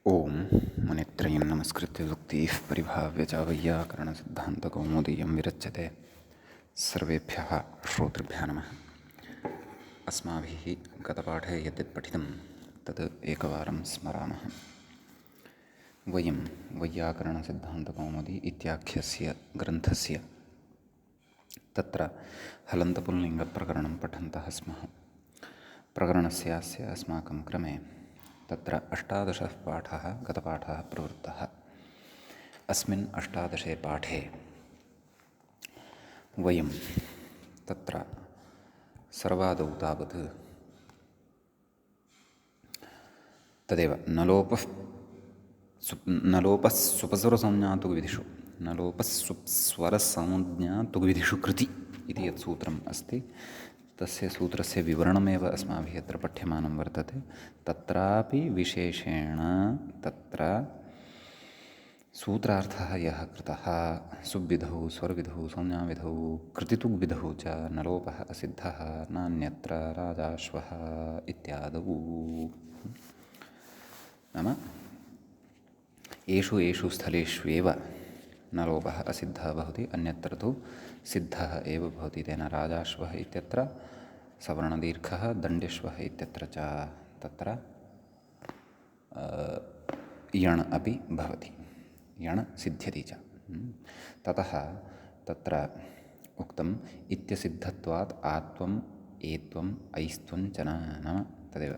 ओम मुनित्रयं नमस्कृत्य युक्तिः परिभाव्य च वैयाकरणसिद्धान्तकौमुदीयं विरच्यते। सर्वेभ्यः श्रोतृभ्यः नमः। अस्माभिः गतपाठे यद्यत् पठितं तत् एकवारं स्मरामः। वयं वैयाकरणसिद्धान्तकौमुदी इत्याख्यस्य ग्रन्थस्य तत्र हलन्तपुल्लिङ्गप्रकरणं पठन्तः स्मः। प्रकरणस्यास्य अस्माकं क्रमे तत्र 18 पाठः गतपाठः प्रवृत्तः। अस्मिन् 18 पाठे वयं तत्र सर्वादौ तावत् तदेव नलोपः सुपस्वरसंज्ञातुकविधिषु नलोपस्वरसंज्ञातुकविधिषु कृति इति यत् सूत्रम् अस्ति तस्य सूत्रस्य विवरणमेव अस्माभिः अत्र पठ्यमानं वर्तते। तत्रापि विशेषेण तत्र सूत्रार्थः यः कृतः सुविधौ स्वरविधौ संज्ञाविधौ कृतितुग्विधौ च नलोपः असिद्धः नान्यत्र राजाश्वः इत्यादौ। नाम येषु स्थलेष्वेव नलोपः असिद्धः भवति, अन्यत्र तु सिद्धः एव भवति। तेन राजाश्वः इत्यत्र सवर्णदीर्घः, दण्ड्यश्वः इत्यत्र च तत्र यण् अपि भवति, यण् सिद्ध्यति च। ततः तत्र उक्तम् इत्यसिद्धत्वात् आत्वम् एत्वम् ऐस्त्वं च नाम तदेव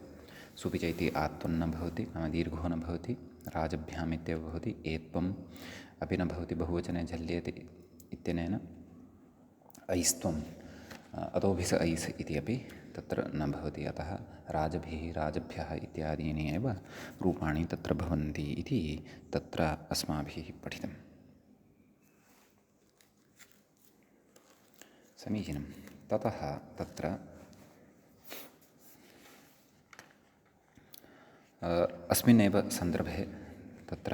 सुपि च इति आत्वं न भवति, नाम दीर्घो न भवति, राजभ्याम् इत्येव भवति। एत्वम् अपि न भवति, बहुवचने झल्येति इत्यनेन। ऐस्त्वम् अतोभिस ऐस् इति अपि तत्र न भवति। अतः राजभिः राजभ्यः इत्यादीनि एव रूपाणि तत्र भवन्ति इति तत्र अस्माभिः पठितम्। समीचीनं। ततः तत्र अस्मिन्नेव सन्दर्भे तत्र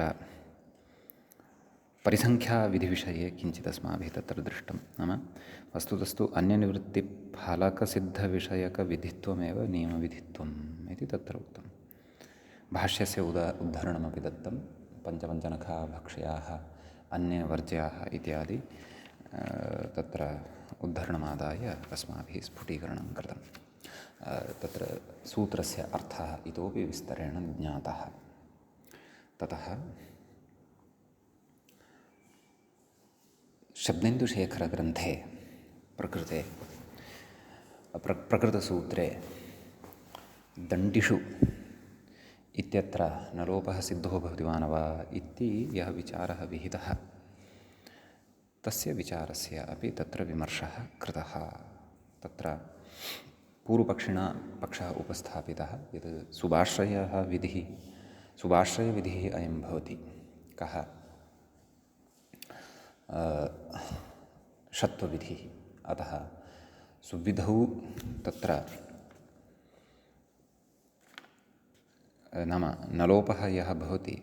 परिसङ्ख्याविधिविषये किञ्चित् अस्माभिः तत्र दृष्टं। नाम वस्तुतस्तु अन्यनिवृत्तिफलकसिद्धविषयकविधित्वमेव नियमविधित्वम् इति तत्र उक्तं। भाष्यस्य उद्धरणमपि दत्तं। पञ्चपञ्चनखा भक्ष्याः अन्यवर्ज्याः इत्यादि तत्र उद्धरणमादाय अस्माभिः स्फुटीकरणं कृतं। तत्र सूत्रस्य अर्थः इतोपि विस्तरेण ज्ञातः। ततः शब्देन्दुशेखरग्रन्थे प्रकृतसूत्रे दण्डिषु इत्यत्र नलोपः सिद्धो भवति वा न वा इति यः विचारः विहितः तस्य विचारस्य अपि तत्र विमर्शः कृतः। तत्र पूर्वपक्षिणा पक्षः उपस्थापितः यत् सुभाश्रयविधिः अयं भवति। कः? षत्वविधिः। अतः सुविधौ तत्र नाम नलोपः यः भवति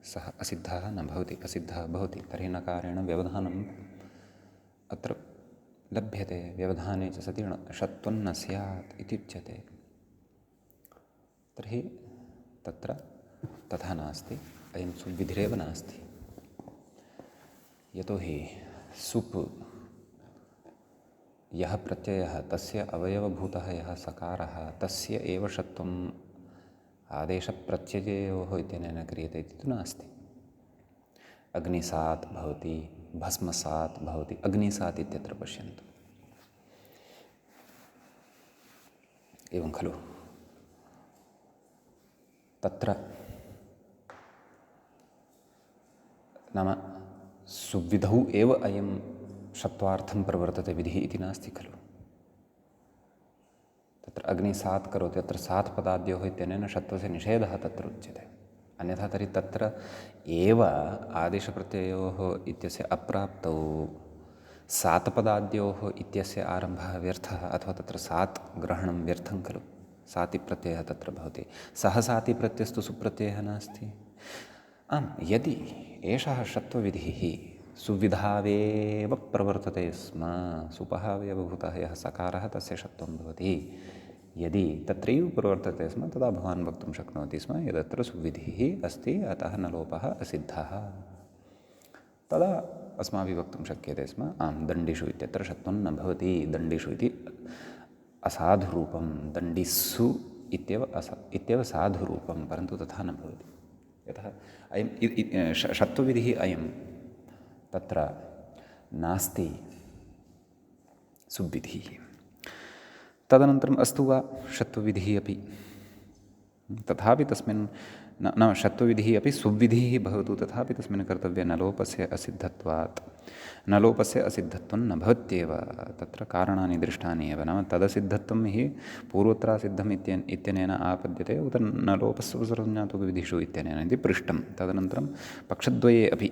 सः असिद्धः न भवति, असिद्धः भवति। तर्हि नकारेण व्यवधानम् अत्र लभ्यते। व्यवधाने च सति षत्वं न स्यात् इति उच्यते। तर्हि तत्र तथा नास्ति, अयं सुविधिरेव नास्ति। यतोहि सुप् यः प्रत्ययः तस्य अवयवभूतः यः सकारः तस्य एव षत्वम् आदेशप्रत्यययोः इत्यनेन क्रियते इति तु नास्ति। अग्निसात् भवति, भस्मसात् भवति, अग्निसात् इत्यत्र पश्यन्तु। एवं खलु? तत्र नाम सुविधौ एव अयं षत्वार्थं प्रवर्तते विधिः इति नास्ति खलु। तत्र अग्निसात् करोति, अत्र सात् पदाद्योः इत्यनेन षत्वस्य निषेधः तत्र उच्यते। अन्यथा तर्हि तत्र एव आदेशप्रत्ययोः इत्यस्य अप्राप्तौ सात् पदाद्योः इत्यस्य आरम्भः व्यर्थः, अथवा तत्र सात् ग्रहणं व्यर्थं खलु। साति प्रत्ययः तत्र भवति। सः साति प्रत्ययस्तु सुप्रत्ययः नास्ति। आम्, यदि एषः षत्वविधिः सुविधावेव प्रवर्तते स्म, सुपः अवयवभूतः यः सकारः तस्य षत्वं भवति यदि तत्रैव प्रवर्तते स्म तदा भवान् वक्तुं शक्नोति स्म यदत्र सुविधिः अस्ति अतः न लोपः असिद्धः। तदा अस्माभिः वक्तुं शक्यते स्म आं दण्डिषु इत्यत्र षत्वं न भवति, दण्डिषु इति असाधुरूपं, दण्डिस्सु इत्येव साधुरूपं, परन्तु तथा न भवति। यतः अयं षत्वविधिः अयं तत्र नास्ति सुविधिः। तदनन्तरम् अस्तु वा षत्वविधिः अपि, तथापि तस्मिन् न षत्वविधिः अपि सुविधिः भवतु, तथापि तस्मिन् कर्तव्ये न लोपस्य असिद्धत्वात्, न लोपस्य असिद्धत्वं न भवत्येव। तत्र कारणानि दृष्टानि एव, नाम तदसिद्धत्वं हि पूर्वत्रासिद्धम् इत्यनेन आपद्यते उत न लोपस्य उपसर्गज्ञातुकविधिषु इत्यनेन इति पृष्टं। तदनन्तरं पक्षद्वये अपि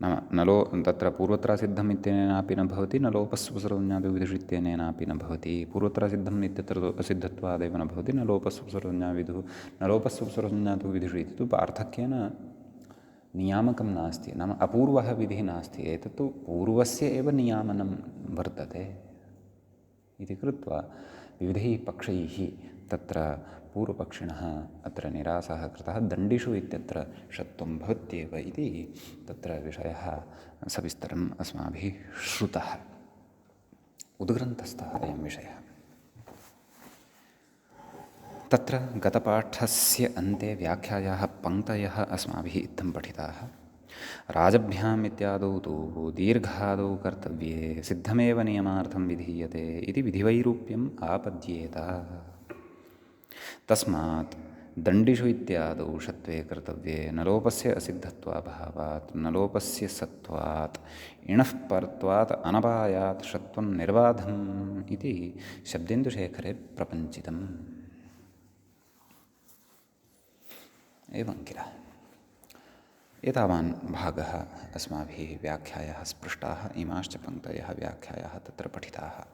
नाम तत्र पूर्वत्रासिद्धम् इत्यनेनापि न भवति, न लोपस्य उपसर्गज्ञातुकविधिषु इत्यनेनापि न भवति। पूर्वत्रासिद्धम् इत्यत्र असिद्धत्वादेव न भवति, न लोपस्य उपसर्गज्ञातुकविधिषु न लोपस्य उपसर्गज्ञातुकविधिषु इति तु पार्थक्येन नियामकं नास्ति, नाम अपूर्वः विधिः नास्ति, एतत्तु पूर्वस्य एव नियामनं वर्तते इति कृत्वा विविधैः पक्षैः तत्र पूर्वपक्षिणः अत्र निरासः कृतः। दण्डिषु इत्यत्र षत्वं भवत्येव इति तत्र विषयः सविस्तरम् अस्माभिः श्रुतः, उद्ग्रन्थस्थः अयं विषयः। तत्र गतपाठस्य अन्ते व्याख्यायाः पङ्क्तयः अस्माभिः इत्थं पठिताः। राजभ्याम् इत्यादौ तु दीर्घादौ कर्तव्ये सिद्धमेव नियमार्थं विधीयते इति विधिवैरूप्यम् आपद्येत। तस्मात् दण्डिषु इत्यादौ षत्वे कर्तव्ये न लोपस्य असिद्धत्वाभावात् न लोपस्य सत्वात् इणः परत्वात् अनपायात् षत्वं निर्बाधम् इति शब्देन्दुशेखरे प्रपञ्चितम्। एवं किल एतावान् भागः अस्माभिः व्याख्यायाः स्पृष्टाः, इमाश्च पङ्क्तयः व्याख्यायाः तत्र पठिताः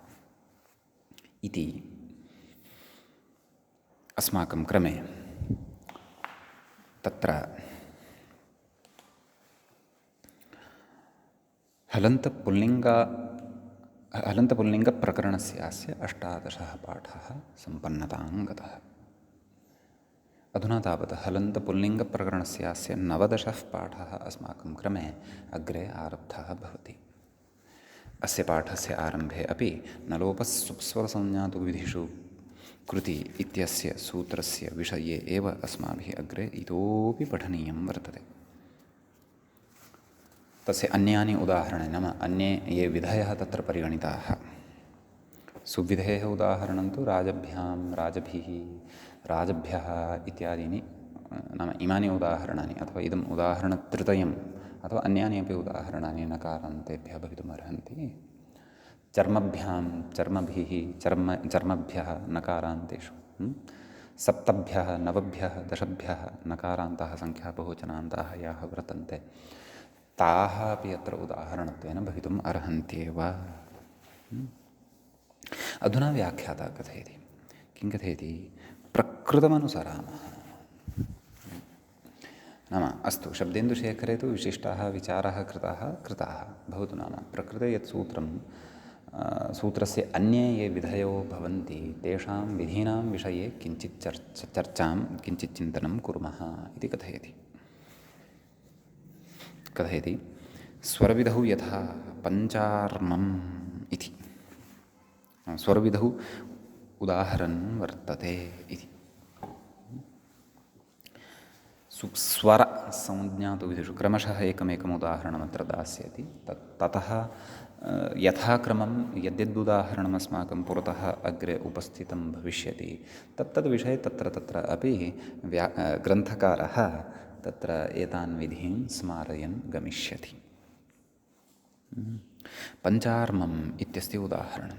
इति अस्माकं क्रमे तत्र हलन्तपुल्लिङ्गप्रकरणस्यास्य 18 पाठः सम्पन्नतां गतः। अधुना तावत् हलन्तपुल्लिङ्गप्रकरणस्यास्य 19 पाठः अस्माकं क्रमे अग्रे आरब्धः भवति। अस्य पाठस्य आरम्भे अपि न लोपस्सुप्स्वरसंज्ञातुकविधिषु कृति इत्यस्य सूत्रस्य विषये एव अस्माभिः अग्रे इतोपि पठनीयं वर्तते। तस्य अन्यानि उदाहरणानि, नाम अन्ये ये विधयः तत्र परिगणिताः, सुविधेः उदाहरणं तु राजभ्यां, राजभिः, राजभ्यः इत्यादीनि, नाम इमानि उदाहरणानि अथवा इदम् उदाहरणत्रयम् अथवा अन्यानि अपि उदाहरणानि नकारान्तेभ्यः भवितुमर्हन्ति। चर्मभ्यां, चर्मभिः, चर्मभ्यः नकारान्तेषु, सप्तभ्यः, नवभ्यः, दशभ्यः नकारान्ताः सङ्ख्या बहुवचनान्ताः याः वर्तन्ते ताः अपि अत्र उदाहरणत्वेन भवितुम् अर्हन्त्येव। अधुना व्याख्याता कथयति, किं कथयति, प्रकृतमनुसरामः। नाम अस्तु, शब्देन्दुशेखरे तु विशिष्टाः विचाराः कृताः भवतु, नाम प्रकृते यत् सूत्रस्य अन्ये ये विधयो भवन्ति तेषां विधीनां विषये किञ्चित् चर्चां किञ्चित् चिन्तनं कुर्मः इति कथयति स्वरविधौ यथा पञ्चार्मम् इति स्वरविधौ उदाहरणं वर्तते इति। सुस्वरसंज्ञातुविधिषु क्रमशः एकमेकम् उदाहरणमत्र दास्यति। ततः यथाक्रमं यद्यदुदाहरणम् अस्माकं पुरतः अग्रे उपस्थितं भविष्यति तत्तद्विषये तत्र अपि ग्रन्थकारः तत्र एतान् विधीन् स्मारयन् गमिष्यति। पञ्चार्मम् इत्यस्य उदाहरणं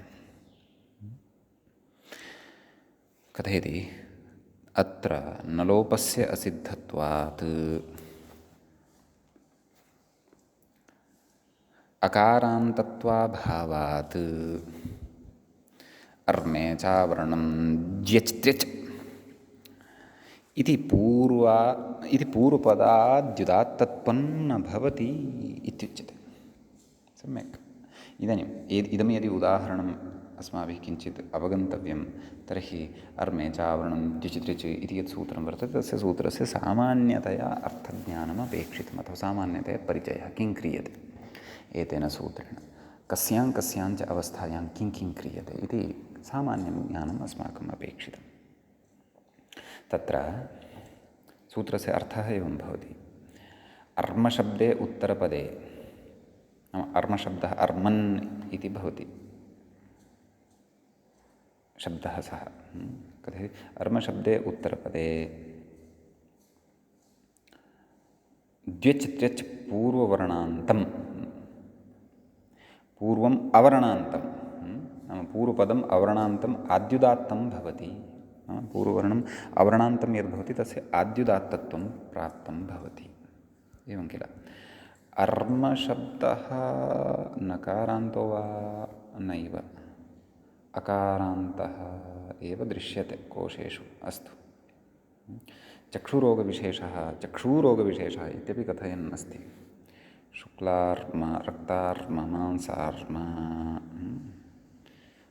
कथयति, अत्र न लोपस्य असिद्धत्वात् अकारान्तत्वाभावात् अर्मे चावर्णं ज्यच् त्यच् इति पूर्वपदाद्युदात्तत्वं न भवति इत्युच्यते। सम्यक्। इदानीम् इदं यदि उदाहरणम् अस्माभिः किञ्चित् अवगन्तव्यं तर्हि अर्मे चावरणं द्युचित्रिच् इति यत् सूत्रं वर्तते तस्य सूत्रस्य सामान्यतया अर्थज्ञानम् अपेक्षितम् अथवा सामान्यतया परिचयः किं क्रियते एतेन सूत्रेण कस्यां कस्याञ्च अवस्थायां किं किं क्रियते इति सामान्यं ज्ञानम् अस्माकम् अपेक्षितं। तत्र सूत्रस्य अर्थः एवं भवति। अर्मशब्दे उत्तरपदे नाम अर्मशब्दः अर्मन् इति भवति शब्दः सः कथयति अर्मशब्दे उत्तरपदे द्व्यच् त्र्यच् पूर्ववर्णान्तं पूर्वम् अवर्णान्तं नाम पूर्वपदम् अवर्णान्तम् आद्युदात्तं भवति। नाम पूर्ववर्णम् अवर्णान्तं यद्भवति तस्य आद्युदात्तत्वं प्राप्तं भवति। एवं किल अर्मशब्दः नकारान्तो वा नैव अकारान्तः एव दृश्यते कोशेषु। अस्तु चक्षुरोगविशेषः इत्यपि कथयन् अस्ति। शुक्लार्म रक्तार्म मांसार्म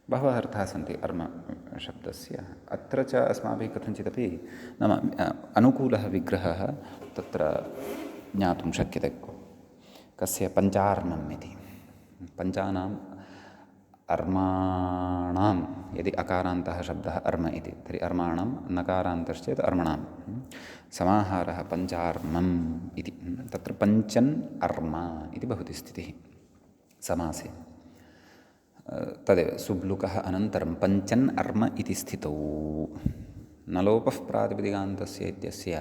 बहवः अर्थाः सन्ति अर्मशब्दस्य। अत्र च अस्माभिः कथञ्चिदपि नाम अनुकूलः विग्रहः तत्र ज्ञातुं शक्यते। कस्य पञ्चार्मम् इति पञ्चानाम् अर्माणां यदि अकारान्तः शब्दः अर्म इति तर्हि अर्माणां नकारान्तश्चेत् अर्मणां समाहारः पञ्चार्मम् इति तत्र पञ्चन् अर्म इति भवति स्थितिः समासे। तदेव सुब्लुकः अनन्तरं पञ्चन् अर्म इति स्थितौ नलोपः प्रातिपदिकान्तस्य इत्यस्य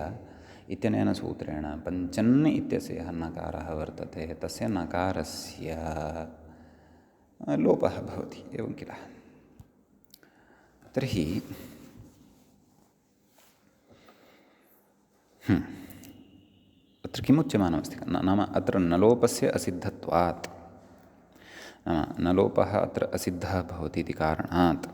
इत्यनेन सूत्रेण पञ्चन् इत्यस्य यः नकारः वर्तते तस्य नकारस्य लोपः भवति। एवं किल तर्हि अत्र किमुच्यमानमस्ति नाम अत्र नलोपस्य असिद्धत्वात् नाम नलोपः अत्र असिद्धः भवति इति कारणात्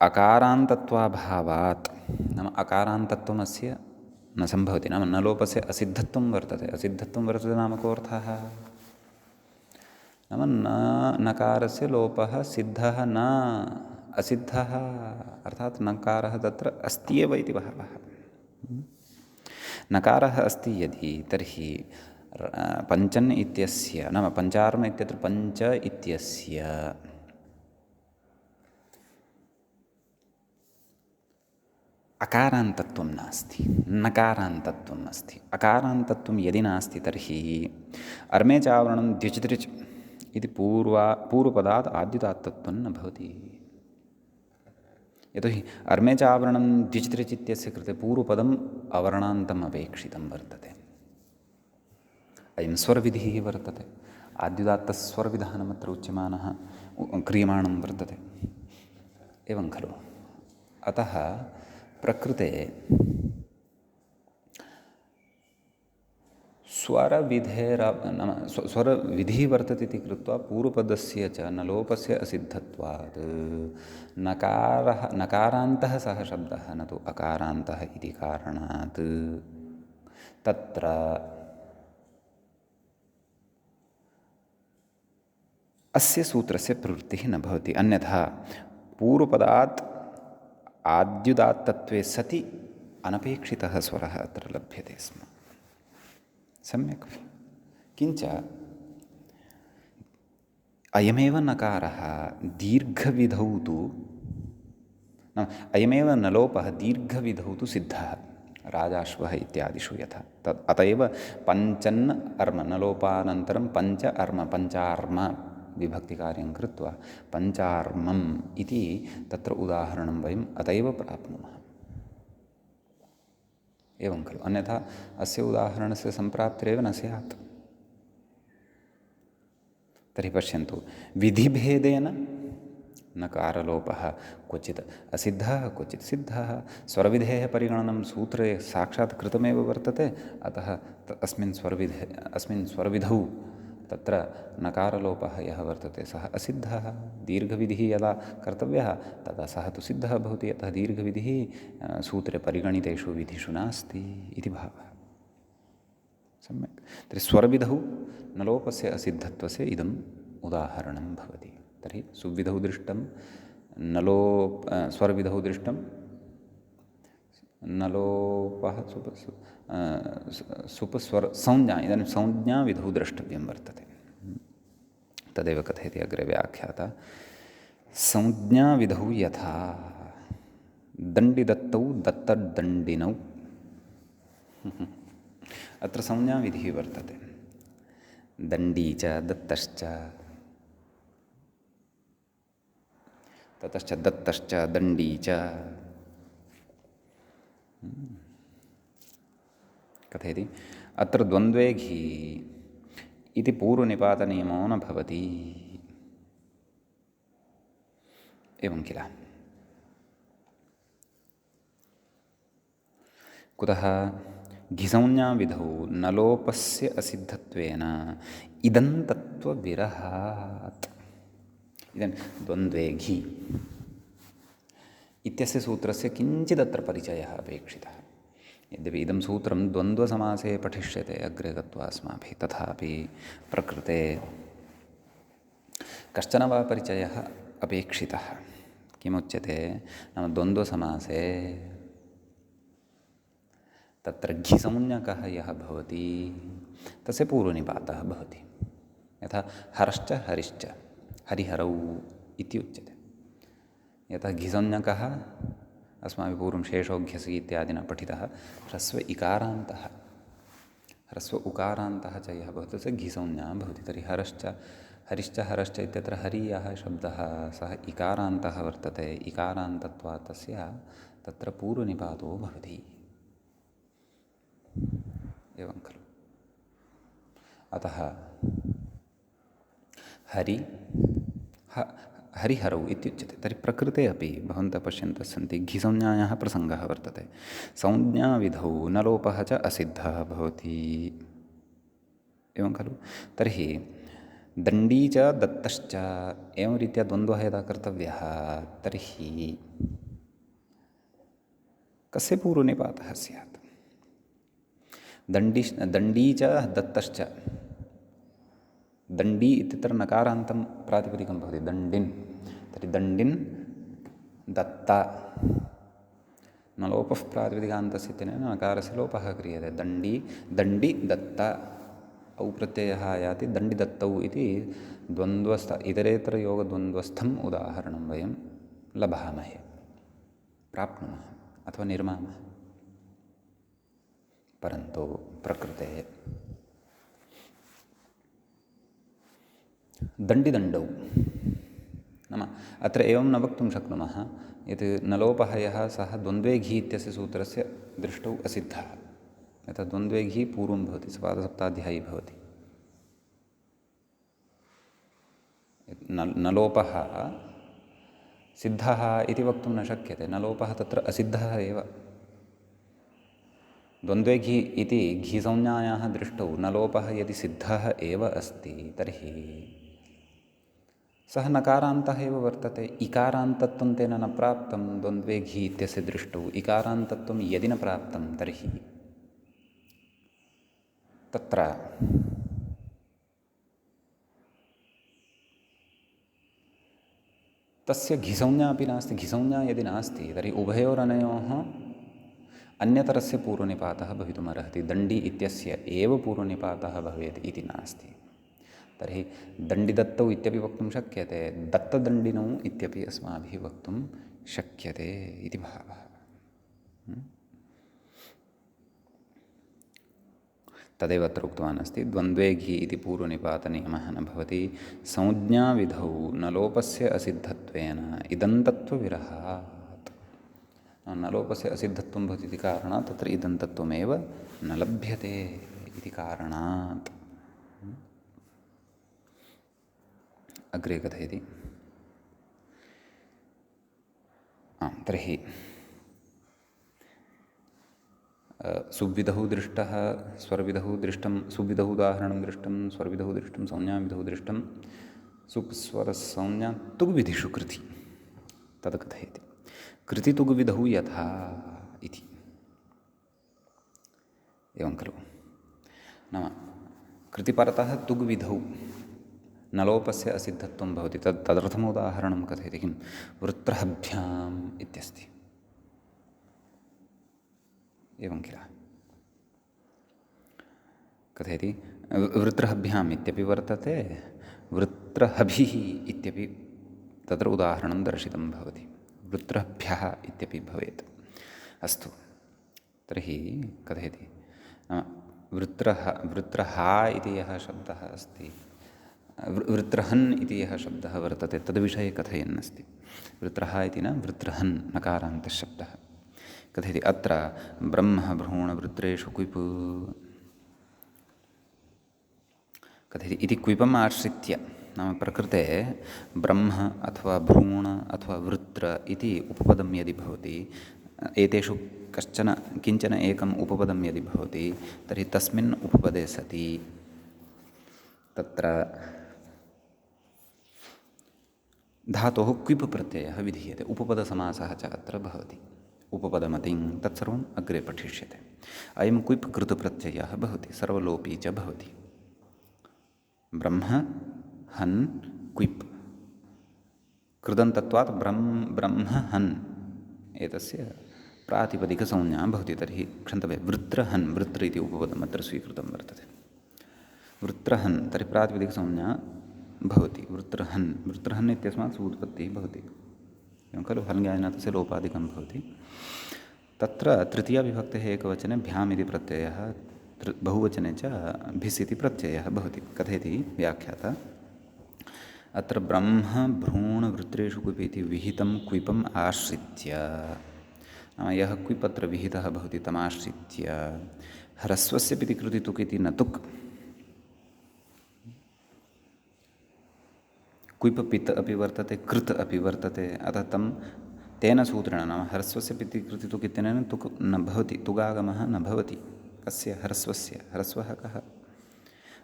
अकारान्तत्वाभावात् नाम अकारान्तत्वमस्य न सम्भवति। नाम नलोपस्य असिद्धत्वं वर्तते नाम कोऽर्थः नाम नकारस्य लोपः सिद्धः न असिद्धः अर्थात् नकारः तत्र अस्ति एव इति भावः। नकारः अस्ति यदि तर्हि पञ्चन् इत्यस्य नाम पञ्चार्म इत्यत्र पञ्च इत्यस्य अकारान्तत्वं नास्ति नकारान्तत्वम् अस्ति। अकारान्तत्वं यदि नास्ति तर्हि अर्मे चावरणं द्युचित्रिच् इति पूर्वपदात् आद्युदात्तत्वं न भवति। यतोहि अर्मे चावरणं द्युचित्रिच् इत्यस्य कृते पूर्वपदम् अवर्णान्तम् अपेक्षितं वर्तते। अयं स्वरविधिः वर्तते। आद्युदात्तस्वरविधानमत्र उच्यमानः क्रियमाणं वर्तते। एवं खलु अतः प्रकृते नाम स्वरविधिः वर्तते इति कृत्वा पूर्वपदस्य च नलोपस्य असिद्धत्वात् नकारान्तः सः शब्दः न तु अकारान्तः इति कारणात् तत्र अस्य सूत्रस्य प्रवृत्तिः न भवति। अन्यथा पूर्वपदात् आद्युदात्तत्वे सति अनपेक्षितः स्वरः अत्र लभ्यते स्म। सम्यक्। किञ्च अयमेव नकारः दीर्घविधौ तु नाम अयमेव नलोपः दीर्घविधौ तु सिद्धः राजाश्वः इत्यादिषु यथा अत एव पञ्चन् अर्म नलोपानन्तरं पञ्च अर्म पञ्चार्म विभक्तिकार्यं कृत्वा पञ्चार्मम् इति तत्र उदाहरणं वयम् अत एव प्राप्नुमः। एवं खलु अन्यथा अस्य उदाहरणस्य सम्प्राप्तिरेव न स्यात्। तर्हि पश्यन्तु विधिभेदेन नकारलोपः क्वचित् असिद्धः क्वचित् सिद्धः स्वरविधेः परिगणनं सूत्रे साक्षात् कृतमेव वर्तते। अतः अस्मिन् स्वरविधौ तत्र नकारलोपः यः वर्तते सः असिद्धः। दीर्घविधिः यदा कर्तव्यः तदा सः तु सिद्धः भवति। अतः दीर्घविधिः सूत्रे परिगणितेषु विधिषु नास्ति इति भावः। सम्यक्। तर्हि स्वरविधौ नलोपस्य असिद्धत्वस्य इदम् उदाहरणं भवति। तर्हि सुविधौ दृष्टं स्वरविधौ दृष्टं नलोपः सुपस्वरसंज्ञा, इदानीं संज्ञाविधौ द्रष्टव्यं वर्तते। तदेव कथयति अग्रे व्याख्याता। संज्ञाविधौ यथा दण्डिदत्तौ दत्तदण्डिनौ, अत्र संज्ञाविधिः वर्तते। दण्डी च दत्तश्च, ततश्च दत्तश्च दण्डी च, कथयति अत्र द्वन्द्वे घी इति पूर्वनिपातनियमो न भवति, एवं किल। कुतः घिसंज्ञाविधौ नलोपस्य असिद्धत्वेन इदन्तत्वविरहात्। इदानीं द्वन्द्वे घी इत्यस्य सूत्रस्य किञ्चिदत्र परिचयः अपेक्षितः। यद्यपि इदं सूत्रं द्वन्द्वसमासे पठिष्यते अग्रे गत्वा अस्माभिः, तथापि प्रकृते कश्चन वा परिचयः अपेक्षितः। किमुच्यते नाम द्वन्द्वसमासे तत्र घिसंज्ञकः यः भवति तस्य पूर्वनिपातः भवति। यथा हरश्च हरिश्च हरिहरौ इति उच्यते। यथा घिसंज्ञकः अस्माभिः पूर्वं शेषोघ्यसि इत्यादिना पठितः ह्रस्व इकारान्तः, ह्रस्व उकारान्तः च यः भवति तस्य घिसंज्ञा भवति। तर्हि हरश्च हरिश्च हरश्च इत्यत्र हरि यः शब्दः सः इकारान्तः वर्तते। इकारान्तत्वात् तस्य तत्र पूर्वनिपातो भवति, एवं खलु। अतः हरिहरौ इत्युच्यते। तर्हि प्रकृते अपि भवन्तः पश्यन्तः सन्ति घिसंज्ञायाः प्रसङ्गः वर्तते। संज्ञाविधौ नलोपः च असिद्धः भवति, एवं खलु। तर्हि दण्डी च दत्तश्च एवं रीत्या द्वन्द्वः यदा कर्तव्यः तर्हि कस्य पूर्वनिपातः स्यात्? दण्डी च दत्तश्च। दण्डी इत्यत्र नकारान्तं प्रातिपदिकं भवति दण्डिन्। तर्हि दण्डिन् दत्त न लोपः प्रातिपदिकान्तस्य इत्यनेन नकारस्य लोपः क्रियते। दण्डी दण्डि दत्त औ प्रत्ययः आयाति दण्डिदत्तौ इति इतरेतरयोगद्वन्द्वस्थम् उदाहरणं वयं लभामहे, प्राप्नुमः अथवा निर्मामः। परन्तु प्रकृते दण्डिदण्डौ नाम अत्र एवं न वक्तुं शक्नुमः यत् नलोपः यः सः द्वन्द्वे घी इत्यस्य सूत्रस्य दृष्टौ असिद्धः। यथा द्वन्द्वे घी पूर्वं भवति, सपादसप्ताध्यायी भवति। नलोपः सिद्धः इति वक्तुं न शक्यते। नलोपः तत्र असिद्धः एव। द्वन्द्वे घी इति घीसंज्ञायाः दृष्टौ नलोपः यदि सिद्धः एव अस्ति तर्हि सः नकारान्तः एव वर्तते। इकारान्तत्वं तेन न प्राप्तं। द्वन्द्वे घी इत्यस्य दृष्टौ इकारान्तत्वं यदि न प्राप्तं तर्हि तत्र तस्य घिसंज्ञा अपि नास्ति। घिसंज्ञा यदि नास्ति तर्हि उभयोरनयोः अन्यतरस्य पूर्वनिपातः भवितुमर्हति। दण्डी इत्यस्य एव पूर्वनिपातः भवेत् इति नास्ति। तर्हि दण्डिदत्तौ इत्यपि वक्तुं शक्यते, दत्तदण्डिनौ इत्यपि अस्माभिः वक्तुं शक्यते इति भावः। तदेव अत्र उक्तवान् अस्ति। द्वन्द्वे घी इति पूर्वनिपातनियमः न भवति। संज्ञाविधौ नलोपस्य असिद्धत्वेन इदन्तत्वविरहात्। नलोपस्य असिद्धत्वं भवति इति कारणात् तत्र इदन्तत्वमेव न लभ्यते इति कारणात्। अग्रे कथयति। तर्हि सुविधौ दृष्टः स्वरविधौ दृष्टं, सुविधौ उदाहरणं दृष्टं, स्वरविधौ दृष्टं, संज्ञाविधौ दृष्टं, सुप्स्वरसंज्ञा तुग्विधिषु कृति तद् कथयति। कृतितुग्विधौ यथा इति, एवं खलु। नाम कृतिपरतः तुग्विधौ नलोपस्य असिद्धत्वं भवति। तदर्थमुदाहरणं कथयति किं वृत्रहभ्याम् इत्यस्ति, एवं किल। कथयति वृत्रहभ्याम् इत्यपि वर्तते, वृत्रहभिः इत्यपि तत्र उदाहरणं दर्शितं भवति। वृत्रभ्यः इत्यपि भवेत्। अस्तु, तर्हि कथयति वृत्रहा इति यः शब्दः अस्ति, वृत्रहन् इति यः शब्दः वर्तते तद्विषये कथयन्नस्ति। वृत्रः इति न वृत्रहन् नकारान्तः शब्दः। कथयति अत्र ब्रह्म भ्रूण वृत्रेषु क्विप्, कथयति इति क्विपम् आश्रित्य, नाम प्रकृते ब्रह्म अथवा भ्रूण अथवा वृत्र इति उपपदं यदि भवति, एतेषु किञ्चन एकम् उपपदं यदि भवति, तर्हि तस्मिन् उपपदे सति तत्र धातोः क्विप् प्रत्ययः विधीयते। उपपदसमासः च अत्र भवति। उपपदमतिं तत्सर्वम् अग्रे पठिष्यते। अयं क्विप् कृतप्रत्ययः भवति, सर्वलोपी च भवति। ब्रह्म हन् क्विप् कृदन्तत्वात् ब्रह्म हन् एतस्य प्रातिपदिकसंज्ञा भवति। तर्हि क्षन्तव्यं वृत्रहन्, वृत्र इति उपपदम् अत्र स्वीकृतं वर्तते। वृत्रहन् तर्हि प्रातिपदिकसंज्ञा भवति वृत्रहन्। वृत्रहन् इत्यस्मात् सूत्पत्तिः भवति, एवं खलु। हल्ङ्यायना तस्य लोपादिकं भवति। तत्र तृतीयाविभक्तेः एकवचने भ्याम् इति प्रत्ययः, बहुवचने च भिस् इति प्रत्ययः भवति। कथयति व्याख्याता अत्र ब्रह्म भ्रूण वृत्रेषु क्विप् इति विहितं क्विपम् आश्रित्य, नाम यः क्विप् अत्र विहितः भवति तमाश्रित्य ह्रस्वस्य पिति कृति तुक् इति न तुक्, क्विप् पित् अपि वर्तते, कृत् अपि वर्तते। अतः तेन सूत्रेण, नाम ह्रस्वस्य पिति कृति तुक् इत्यनेन तुक् न भवति, तुगागमः न भवति। कस्य? ह्रस्वस्य। ह्रस्वः कः?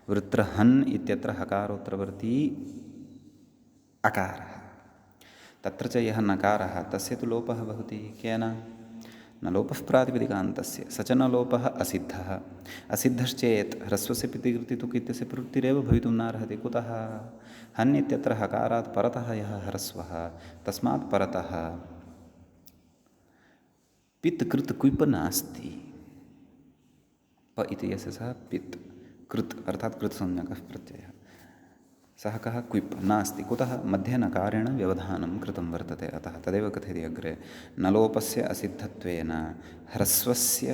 वृत्रहन् इत्यत्र हकारोत्तरवर्ती अकारः। तत्र च यः नकारः तस्य तु लोपः भवति। केन? न लोपः प्रातिपदिकान्तस्य, स च न लोपः असिद्धः। असिद्धश्चेत् ह्रस्वस्य पिति कृति तुक् इत्यस्य प्रवृत्तिरेव भवितुं नार्हति। कुतः? हन् इत्यत्र हकारात् परतः यः ह्रस्वः, तस्मात् परतः पित् कृत् क्विप् नास्ति। प इति यस्य सः पित्, कृत् अर्थात् कृत्संज्ञकः प्रत्ययः, सः कः? क्विप् नास्ति। कुतः? मध्ये नकारेण व्यवधानं कृतं वर्तते। अतः तदेव कथयति अग्रे नलोपस्य असिद्धत्वेन ह्रस्वस्य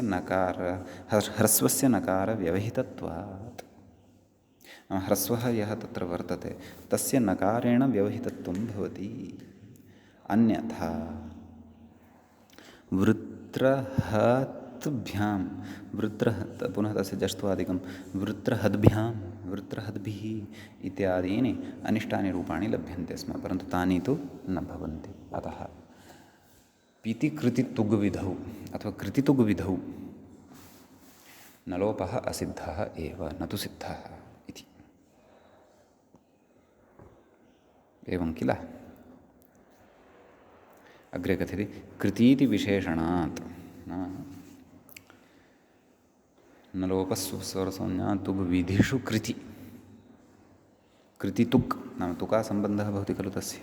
नकारव्यवहितत्वात्। ह्रस्वः यः तत्र वर्तते तस्य नकारेण व्यवहितत्वं भवति। अन्यथा वृत्रहद्भ्यां, पुनः तस्य जष्ट्वादिकं वृत्रहद्भ्यां, वृत्रहद्भिः इत्यादीनि अनिष्टानि रूपाणि लभ्यन्ते स्म, परन्तु तानि तु न भवन्ति। अतः पितिकृतितुग्विधौ अथवा कृतितुग्विधौ नलोपः असिद्धः एव, न तु सिद्धः इति। एवं किल। अग्रे कथयति कृतीति विशेषणात्, नलोपस्वरसंज्ञा तुग्विधिषु कृति, कृतितुक् नाम तुकासम्बन्धः भवति खलु तस्य।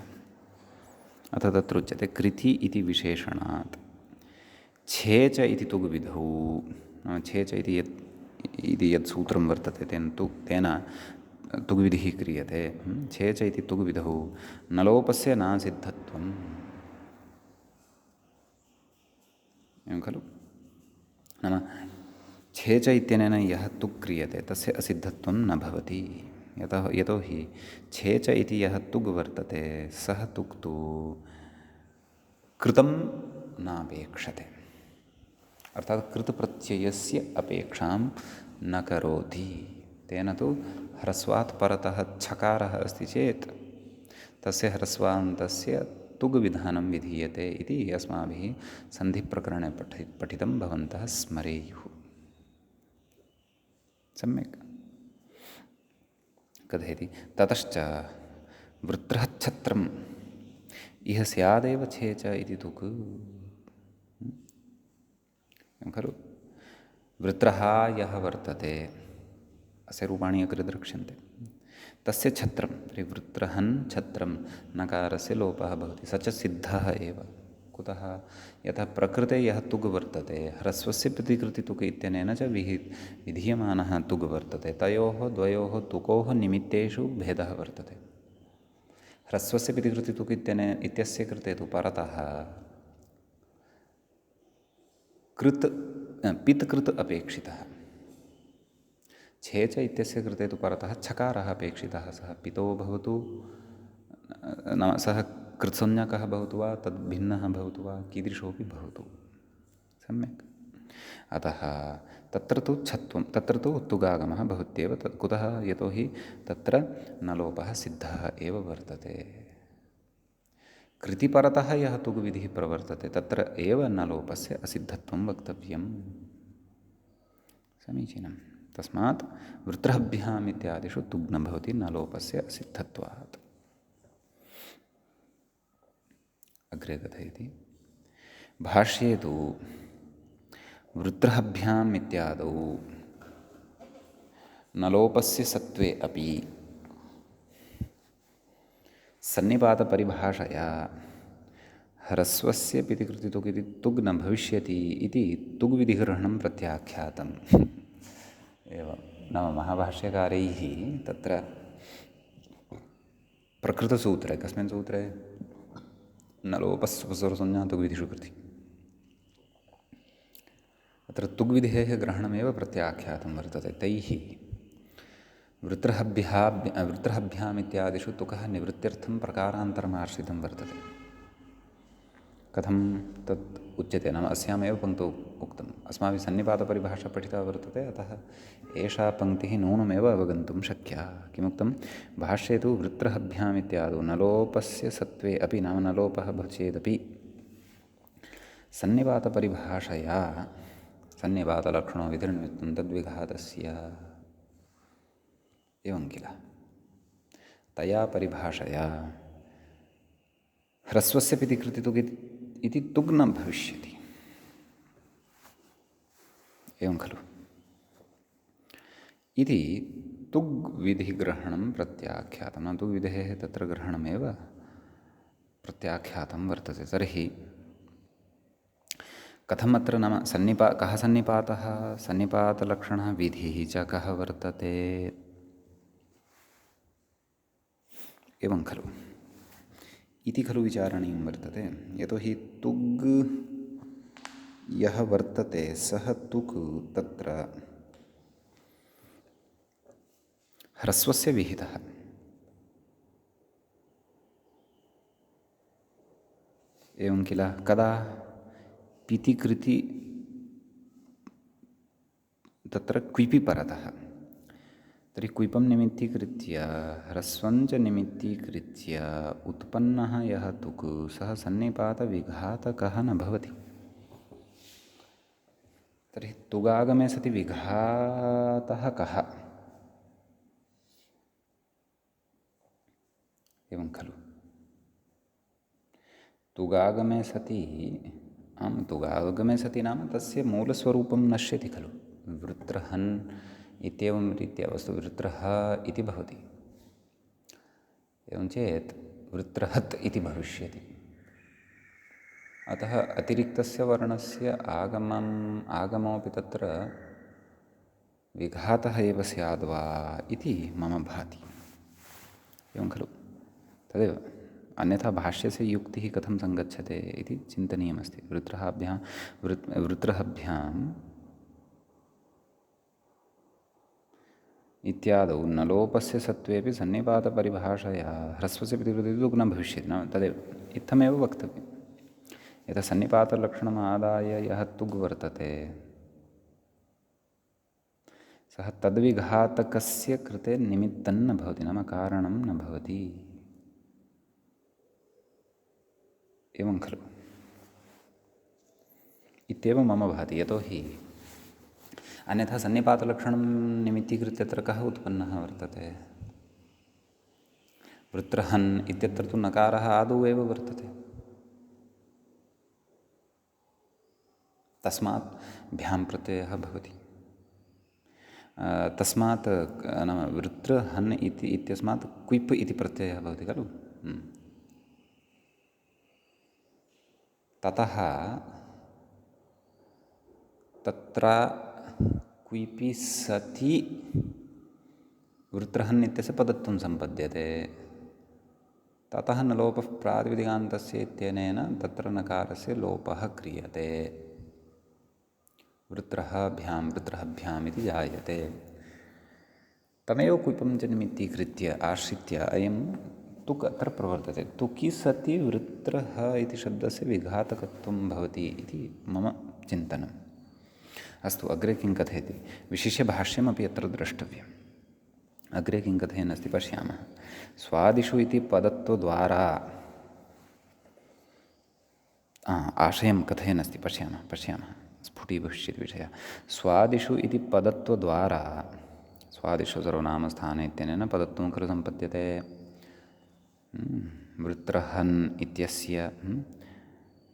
अथ तत्र उच्यते कृति इति विशेषणात् छेच इति तुग्विधौ, छेच इति यत् सूत्रं वर्तते तेन तुग्विधिः क्रियते। छेच इति तुग्विधौ नलोपस्य नासिद्धत्वम्, एवं खलु। नाम छेच इत्यनेन यः तुक् क्रियते तस्य असिद्धत्वं न भवति। यतोहि छेच इति यः तुग् वर्तते सः तुक् तु कृतं नापेक्षते, अर्थात् कृतप्रत्ययस्य अपेक्षां न करोति। तेन तु ह्रस्वात् परतः छकारः अस्ति चेत् तस्य ह्रस्वान्तस्य तुग्विधानं विधीयते इति अस्माभिः सन्धिप्रकरणे पठितं भवन्तः स्मरेयुः। सम्यक्। कथयति ततश्च वृत्रच्छत्रम् इह स्यादेव छेच इति तुक्, खलु। वृत्रः यः वर्तते अस्य रूपाणि अग्रे द्रक्ष्यन्ते। तस्य छत्रं तर्हि वृत्रहन् छत्रं नकारस्य लोपः भवति, स च सिद्धः एव। कुतः? यतः प्रकृते यः तुग् वर्तते, ह्रस्वस्य प्रतिकृति तुक् इत्यनेन च विधीयमानः तुग् वर्तते, तयोः द्वयोः तुकोः निमित्तेषु भेदः वर्तते। ह्रस्वस्य प्रतिकृति तुक् इत्यस्य कृते तु परतः कृत् पित् कृत् अपेक्षितः, छे च इत्यस्य कृते तु परतः छकारः अपेक्षितः। सः पितो भवतु, नाम सः कृत्संज्ञकः भवतु वा तद्भिन्नः भवतु वा कीदृशोऽपि भवतु, सम्यक्। अतः तत्र तु छत्वं, तत्र तु तुगागमः भवत्येव। कुतः? यतोहि तत्र नलोपः सिद्धः एव वर्तते। कृतिपरतः यः तुग्विधिः प्रवर्तते तत्र एव नलोपस्य असिद्धत्वं वक्तव्यं। समीचीनं। तस्मात् वृत्रभ्याम् इत्यादिषु तुग् न भवति नलोपस्य असिद्धत्वात्। अग्रे कथयति, भाष्ये तु वृत्रभ्याम् इत्यादौ नलोपस्य सत्त्वे अपि सन्निपातपरिभाषया ह्रस्वस्य पितिकृतितुक् इति तुग् न भविष्यति इति तुग्विधिग्रहणं प्रत्याख्यातम् एवं। नाम महाभाष्यकारैः तत्र प्रकृतसूत्रे, कस्मिन् सूत्रे? नलोपस्वसर्वसंज्ञा तुग्विधिषु कृति। अत्र तुग्विधेः ग्रहणमेव प्रत्याख्यातं वर्तते। तैः वृत्रहभ्याम् इत्यादिषु तुकः निवृत्त्यर्थं प्रकारान्तरमाश्रितं वर्तते। कथं तत् उच्यते? नाम अस्यामेव पङ्क्तौ उक्तम्। अस्माभिः सन्निपातपरिभाषा पठिता वर्तते, अतः एषा पङ्क्तिः नूनमेव अवगन्तुं शक्या। किमुक्तं? भाष्ये तु वृत्रहभ्याम् इत्यादौ नलोपस्य सत्त्वे अपि, नाम नलोपः चेदपि सन्निपातपरिभाषया सन्निपातलक्षणो विधिर्निमित्तं तद्विघातस्य, एवं किल? तया परिभाषया ह्रस्वस्य पितिकृतितुक् इति तुग् न भविष्यति, एवं खलु? इति तुग्विधिग्रहणं प्रत्याख्यातं। न तुग्विधेः तत्र ग्रहणमेव प्रत्याख्यातं वर्तते। तर्हि कथम् अत्र, नाम कः सन्निपातः? सन्निपातलक्षणः विधिः च कः वर्तते, एवं खलु? इति खलु विचारणीयं वर्तते। यतोहि तुग् यः वर्तते सः तुक् तत्र ह्रस्वस्य विहितः। एवं किल? कदा? पितिकृति तत्र क्विपि परतः। तर्हि क्विपं निमित्तीकृत्य ह्रस्वञ्च निमित्तीकृत्य उत्पन्नः यः तुक् सः सन्निपातविघातकः न भवति। तर्हि तुगागमे सति विघातः कः? एवं खलु? तुगागमे सति, तुगागमे सति नाम तस्य मूलस्वरूपं नश्यति खलु। वृत्रहन् इत्येवं रीत्या वस्तु वृत्रः इति भवति। एवं चेत् वृत्रहत् इति भविष्यति। अतः अतिरिक्तस्य वर्णस्य आगमोऽपि तत्र विघातः एव स्याद्वा इति मम भाति, एवं खलु? तदेव, अन्यथा भाष्यस्य युक्तिः कथं सङ्गच्छते इति चिन्तनीयमस्ति। वृत्रहभ्याम् इत्यादौ नलोपस्य सत्त्वेपि सन्निपातपरिभाषया ह्रस्वस्य पितिकृतितुक् न भविष्यति। नाम तदेव इत्थमेव वक्तव्यं। यतः सन्निपातलक्षणमादाय यः तुग् वर्तते सः तद्विघातकस्य कृते निमित्तं न भवति, नाम कारणं न भवति, एवं खलु? इत्येव मम भाति। यतोहि अन्यथा सन्निपातलक्षणं निमित्तीकृत्य तत्र कः उत्पन्नः वर्तते? वृत्रहन् इत्यत्र तु नकारः आदौ एव वर्तते। तस्मात् भ्यां प्रत्ययः भवति। तस्मात् नाम वृत्रहन् इत्यस्मात् क्विप् इति प्रत्ययः भवति खलु। ततः तत्र क्विपि सति वृत्रहन् इत्यस्य पदत्वं सम्पद्यते। ततः न लोपः प्रातिपदिकान्तस्य इत्यनेन तत्र नकारस्य लोपः क्रियते। वृत्रः भ्यां वृत्रभ्याम् इति जायते। तमेव क्विपं च निमित्तीकृत्य आश्रित्य अयं तुक् अत्र प्रवर्तते। तुकि सति वृत्रः इति शब्दस्य विघातकत्वं भवति इति मम चिन्तनम्। अस्तु, अग्रे किं कथयति, विशिष्य भाष्यमपि अत्र द्रष्टव्यम्। अग्रे किं कथयन् अस्ति पश्यामः। स्वादिषु इति पदत्वद्वारा आशयं कथयन् अस्ति, पश्यामः स्फुटीभविष्यति विषयः। स्वादिषु इति पदत्वद्वारा, स्वादिषु सर्वनामस्थाने इत्यनेन पदत्वं खलु सम्पद्यते। वृत्रहन् इत्यस्य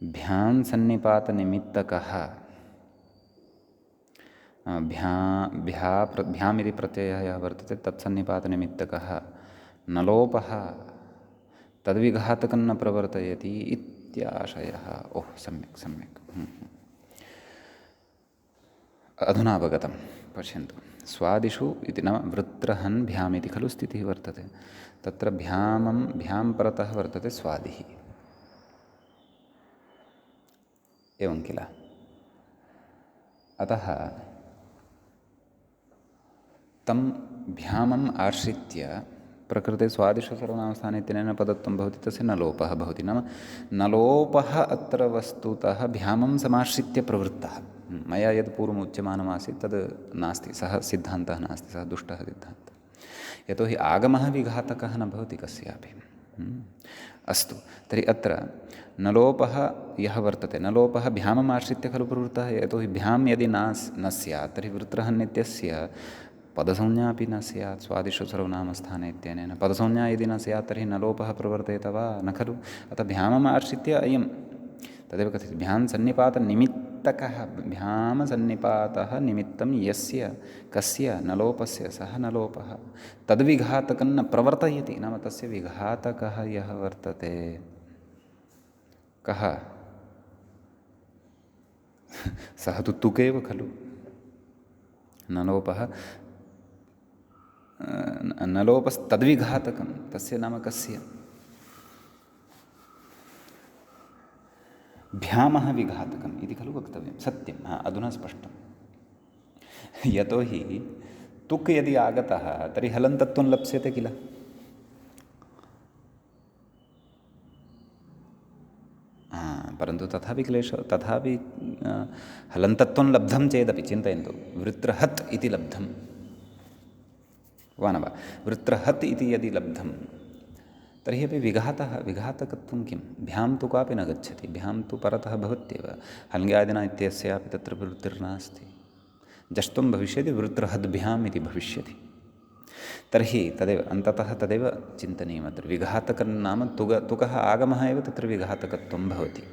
भ्यां सन्निपातनिमित्तकः भ्याम् इति प्रत्ययः यः वर्तते तत्सन्निपातनिमित्तकः नलोपः तद्विघातकं न प्रवर्तयति इत्याशयः। ओह, सम्यक्। अधुना अवगतं। पश्यन्तु, स्वादिषु इति नाम वृत्रहन् भ्याम् इति खलु स्थितिः वर्तते। तत्र भ्यां परतः वर्तते स्वादिः, एवं किल। अतः तं भ्यामम् आश्रित्य प्रकृते स्वादिषु सर्वनामस्थाने इत्यनेन पदत्वं भवति, तस्य न लोपः भवति। नाम न लोपः अत्र वस्तुतः भ्यामं समाश्रित्य प्रवृत्तः। मया यद् पूर्वम् उच्यमानमासीत् तद् नास्ति, सः सिद्धान्तः नास्ति, सः दुष्टः सिद्धान्तः। यतोहि आगमः विघातकः न भवति कस्यापि। अस्तु, तर्हि अत्र न लोपः यः वर्तते, न लोपः भ्यामम् आश्रित्य खलु प्रवृत्तः। यतोहि भ्यां यदि न स्यात् तर्हि वृत्रहन् इत्यस्य पदसंज्ञा अपि न स्यात्। स्वादिषु सर्वनामस्थाने इत्यनेन पदसंज्ञा यदि न स्यात् तर्हि न लोपः प्रवर्तेत वा, न खलु। अतः भ्यामम् आश्रित्य अयं तदेव कथयति, भ्यां सन्निपातनिमित्तकः। भ्यामसन्निपातः निमित्तं यस्य कस्य न लोपस्य, सः न लोपः तद्विघातकं न प्रवर्तयति। नाम तस्य विघातकः यः वर्तते, कः, सः तु तुक् एव खलु। न लोपः न लोपस्तद्विघातकं, तस्य नाम कस्य, भ्यामः विघातकम् इति खलु वक्तव्यं। सत्यं, अधुना स्पष्टं। यतोहि तुक् यदि आगतः तर्हि हलन्तत्वं लप्स्यते किल। परन्तु तथापि हलन्तत्वं लब्धं चेदपि चिन्तयन्तु, वृत्रहत् इति लब्धं वा न वा। वृत्रहत् इति यदि लब्धं तर्हि अपि विघातकत्वं किं, भ्यां तु कापि न गच्छति, भ्यां तु परतः भवत्येव। हल्ङ्यादिना इत्यस्यापि तत्र वृत्तिर्नास्ति, जष्त्वं भविष्यति, वृत्रहद्भ्याम् इति भविष्यति। तर्हि तदेव अन्ततः तदेव चिन्तनीयम्। अत्र विघातकं नाम तुकः आगमः एव तत्र विघातकत्वं भवति।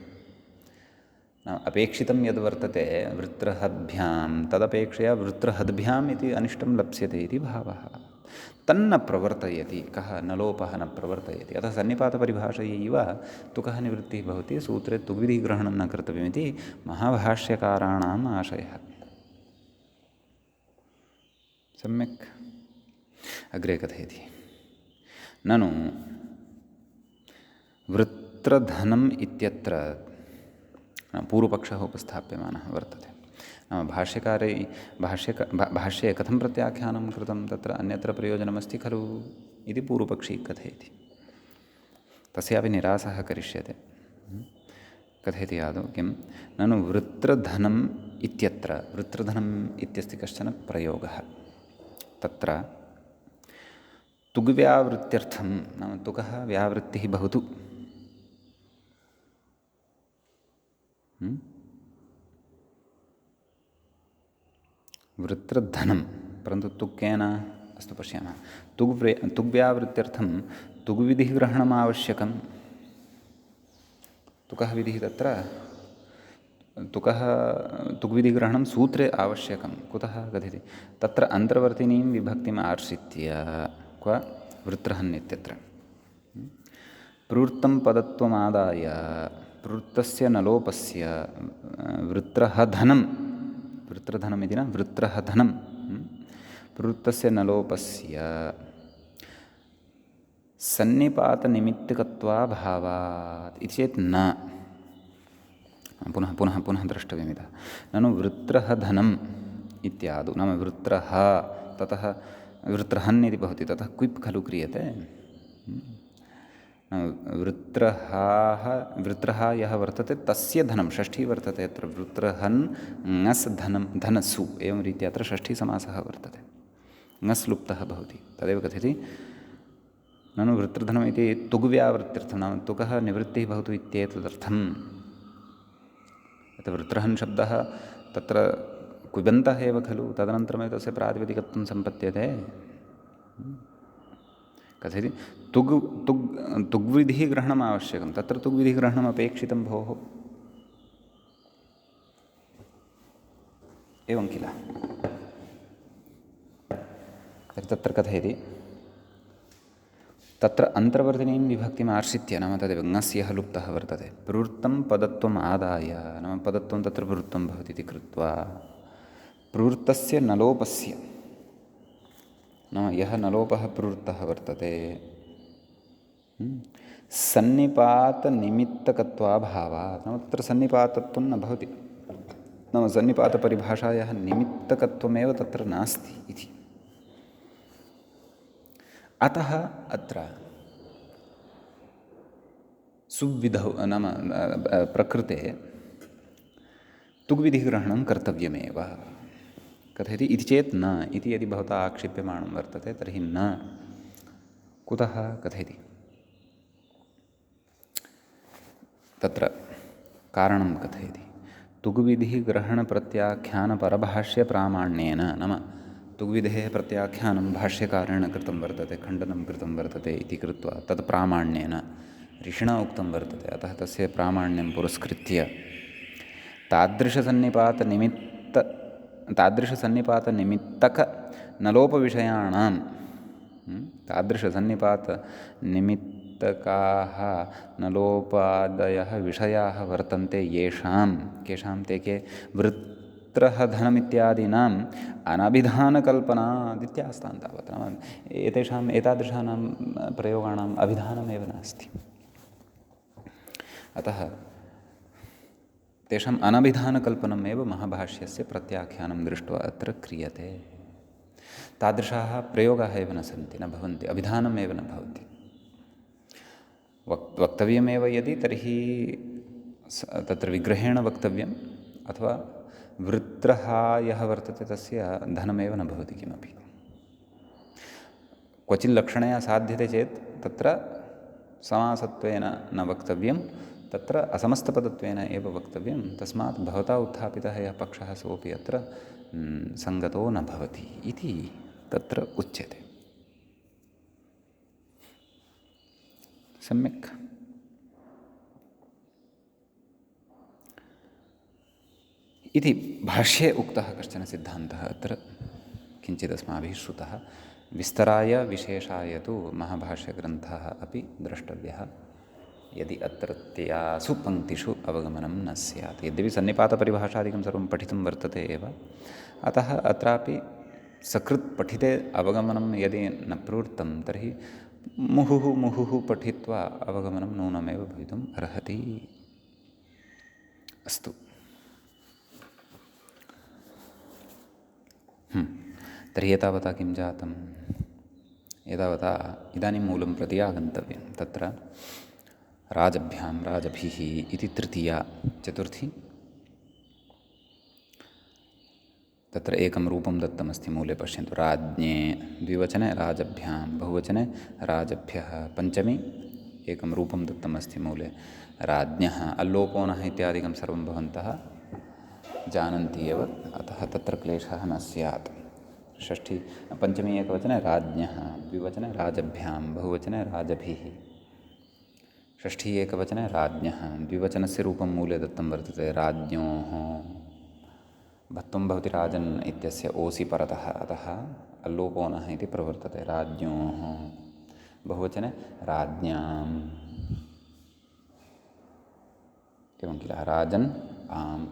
नाम अपेक्षितं यद् वर्तते वृत्रहद्भ्यां, तदपेक्षया वृत्रहद्भ्याम् इति अनिष्टं लप्स्यते इति भावः। तन्न प्रवर्तयति कः, न लोपः न प्रवर्तयति। अतः सन्निपातपरिभाषयैव तुकः निवृत्तिः भवति। सूत्रे तुग्विधिग्रहणं न कर्तव्यमिति महाभाष्यकाराणाम् आशयः। सम्यक्। अग्रे कथयति, ननु वृत्रधनम् इत्यत्र पूर्वपक्षः उपस्थाप्यमानः वर्तते। नाम भाष्ये कथं प्रत्याख्यानं कृतं, तत्र अन्यत्र प्रयोजनमस्ति खलु इति पूर्वपक्षी कथयति। तस्यापि निरासः करिष्यते। कथयति आदौ किं, ननु वृत्रधनम् इत्यत्र, वृत्रधनम् इत्यस्ति कश्चन प्रयोगः। तत्र तुग्व्यावृत्त्यर्थं, नाम तुकः व्यावृत्तिः भवतु, वृत्रधनं, परन्तु तुक्केन। अस्तु, पश्यामः। तुग्व्यावृत्त्यर्थं तुग्विधिग्रहणम् आवश्यकं। तुकः विधिः तत्र तुकः तुग्विधिग्रहणं सूत्रे आवश्यकं कुतः कथयति तत्र अन्तर्वर्तिनीं विभक्तिम् आश्रित्य क्व वृत्रहन् इत्यत्र प्रवृत्तं पदत्वमादाय प्रवृत्तस्य नलोपस्य वृत्रहधनं वृत्रधनमिति न वृत्रहधनं प्रवृत्तस्य नलोपस्य सन्निपातनिमित्तिकत्वाभावात् इति चेत् न पुनः पुनः पुनः द्रष्टव्यमिदं ननु वृत्रहधनम् इत्यादौ नाम वृत्रः ततः वृत्रहन् इति भवति ततः क्विप् खलु क्रियते वृत्रः यः वर्तते तस्य धनं षष्ठी वर्तते अत्र वृत्रहन् ङस् धनं धनसु एवं रीत्या अत्र षष्ठीसमासः वर्तते ङस् लुप्तः भवति तदेव कथयति ननु वृत्रधनम् इति तुग्व्यावृत्त्यर्थं नाम तुकः निवृत्तिः भवतु इत्येतदर्थम् अतः वृत्रहन् शब्दः तत्र कुबन्तः एव खलु तदनन्तरमेव तस्य प्रातिपदिकत्वं सम्पद्यते कथयति तुग्विधिः ग्रहणम् आवश्यकं तत्र तुग्विधिः ग्रहणम् अपेक्षितं भोः एवं किल तत्र कथयति तत्र अन्तर्वर्तिनीं विभक्तिम् आश्रित्य नाम तदेव ङस्यः लुप्तः वर्तते प्रवृत्तं पदत्वम् आदाय नाम पदत्वं तत्र प्रवृत्तं भवति इति कृत्वा प्रवृत्तस्य नलोपस्य नाम यः नलोपः प्रवृत्तः वर्तते सन्निपातनिमित्तकत्वाभावात् नाम तत्र सन्निपातत्वं न भवति नाम सन्निपातपरिभाषायाः निमित्तकत्वमेव तत्र नास्ति इति अतः अत्र सुविधौ नाम प्रकृते तुग्विधिग्रहणं कर्तव्यमेव कथयति इति चेत् न इति यदि भवता आक्षेप्यमाणं वर्तते तर्हि न कुतः कथयति तत्र कारणं कथयति तुग्विधिग्रहणप्रत्याख्यानपरभाष्यप्रामाण्येन नाम तुग्विधेः प्रत्याख्यानं भाष्यकारेण कृतं वर्तते खण्डनं कृतं वर्तते इति कृत्वा तत् प्रामाण्येन ऋषिणा उक्तं वर्तते अतः तस्य प्रामाण्यं पुरस्कृत्य तादृशसन्निपातनिमित्तकनलोपविषयाणां तादृशसन्निपातनिमित्तकाः नलोपादयः विषयाः वर्तन्ते येषां केषां ते के वृत्रहधनमित्यादीनाम् अनभिधानकल्पनादित्यास्तां तावत् नाम एतादृशानां प्रयोगाणाम् अभिधानमेव नास्ति अतः तेषाम् अनभिधानकल्पनमेव महाभाष्यस्य प्रत्याख्यानं दृष्ट्वा अत्र क्रियते तादृशाः प्रयोगाः एव न सन्ति न भवन्ति अभिधानमेव न भवति वक्तव्यमेव यदि तर्हि तत्र विग्रहेण वक्तव्यम् अथवा वृत्रः यः वर्तते तस्य धनमेव न भवति किमपि क्वचिल्लक्षणया साध्यते चेत् तत्र समासत्वेन न वक्तव्यं तत्र असमस्तपदत्वेन एव वक्तव्यं तस्मात् भवता उत्थापितः यः पक्षः सोऽपि अत्र सङ्गतो न भवति इति तत्र उच्यते सम्यक् इति भाष्ये उक्तः कश्चन सिद्धान्तः अत्र किञ्चित् अस्माभिः श्रुतः विस्तराय विशेषाय तु महाभाष्यग्रन्थः अपि द्रष्टव्यः यदि अत्रत्यासु पङ्क्तिषु अवगमनं न स्यात् यद्यपि सन्निपातपरिभाषादिकं सर्वं पठितं वर्तते एव अतः अत्रापि सकृत् पठिते अवगमनं यदि न प्रवृत्तं तर्हि मुहुः पठित्वा अवगमनं नूनमेव भवितुम् अर्हति अस्तु तर्हि एतावता किं जातम् एतावता इदानीं मूलं प्रति आगन्तव्यं तत्र राजभ्यां राजभिः इति तृतीया चतुर्थी तत्र एकं रूपं दत्तमस्ति मूले पश्यन्तु राज्ञे द्विवचने राजभ्यां बहुवचने राजभ्यः पञ्चमी एकं रूपं दत्तमस्ति मूले राज्ञः अल्लोपोनः इत्यादिकं सर्वं भवन्तः जानन्ति एव अतः तत्र क्लेशः न स्यात् षष्ठी पञ्चमी एकवचने राज्ञः द्विवचने राजभ्यां बहुवचने राजभिः षष्ठी एकवचने राज्ञः, द्विवचनस्य रूपं मूले दत्तं वर्तते राज्ञोः। भत्वं भवति राजन् इत्यस्य ओसि परतः, अतः अल्लोपोनः इति प्रवर्तते राज्ञोः। बहुवचने राज्ञाम्, एवं किल राजन् आम्,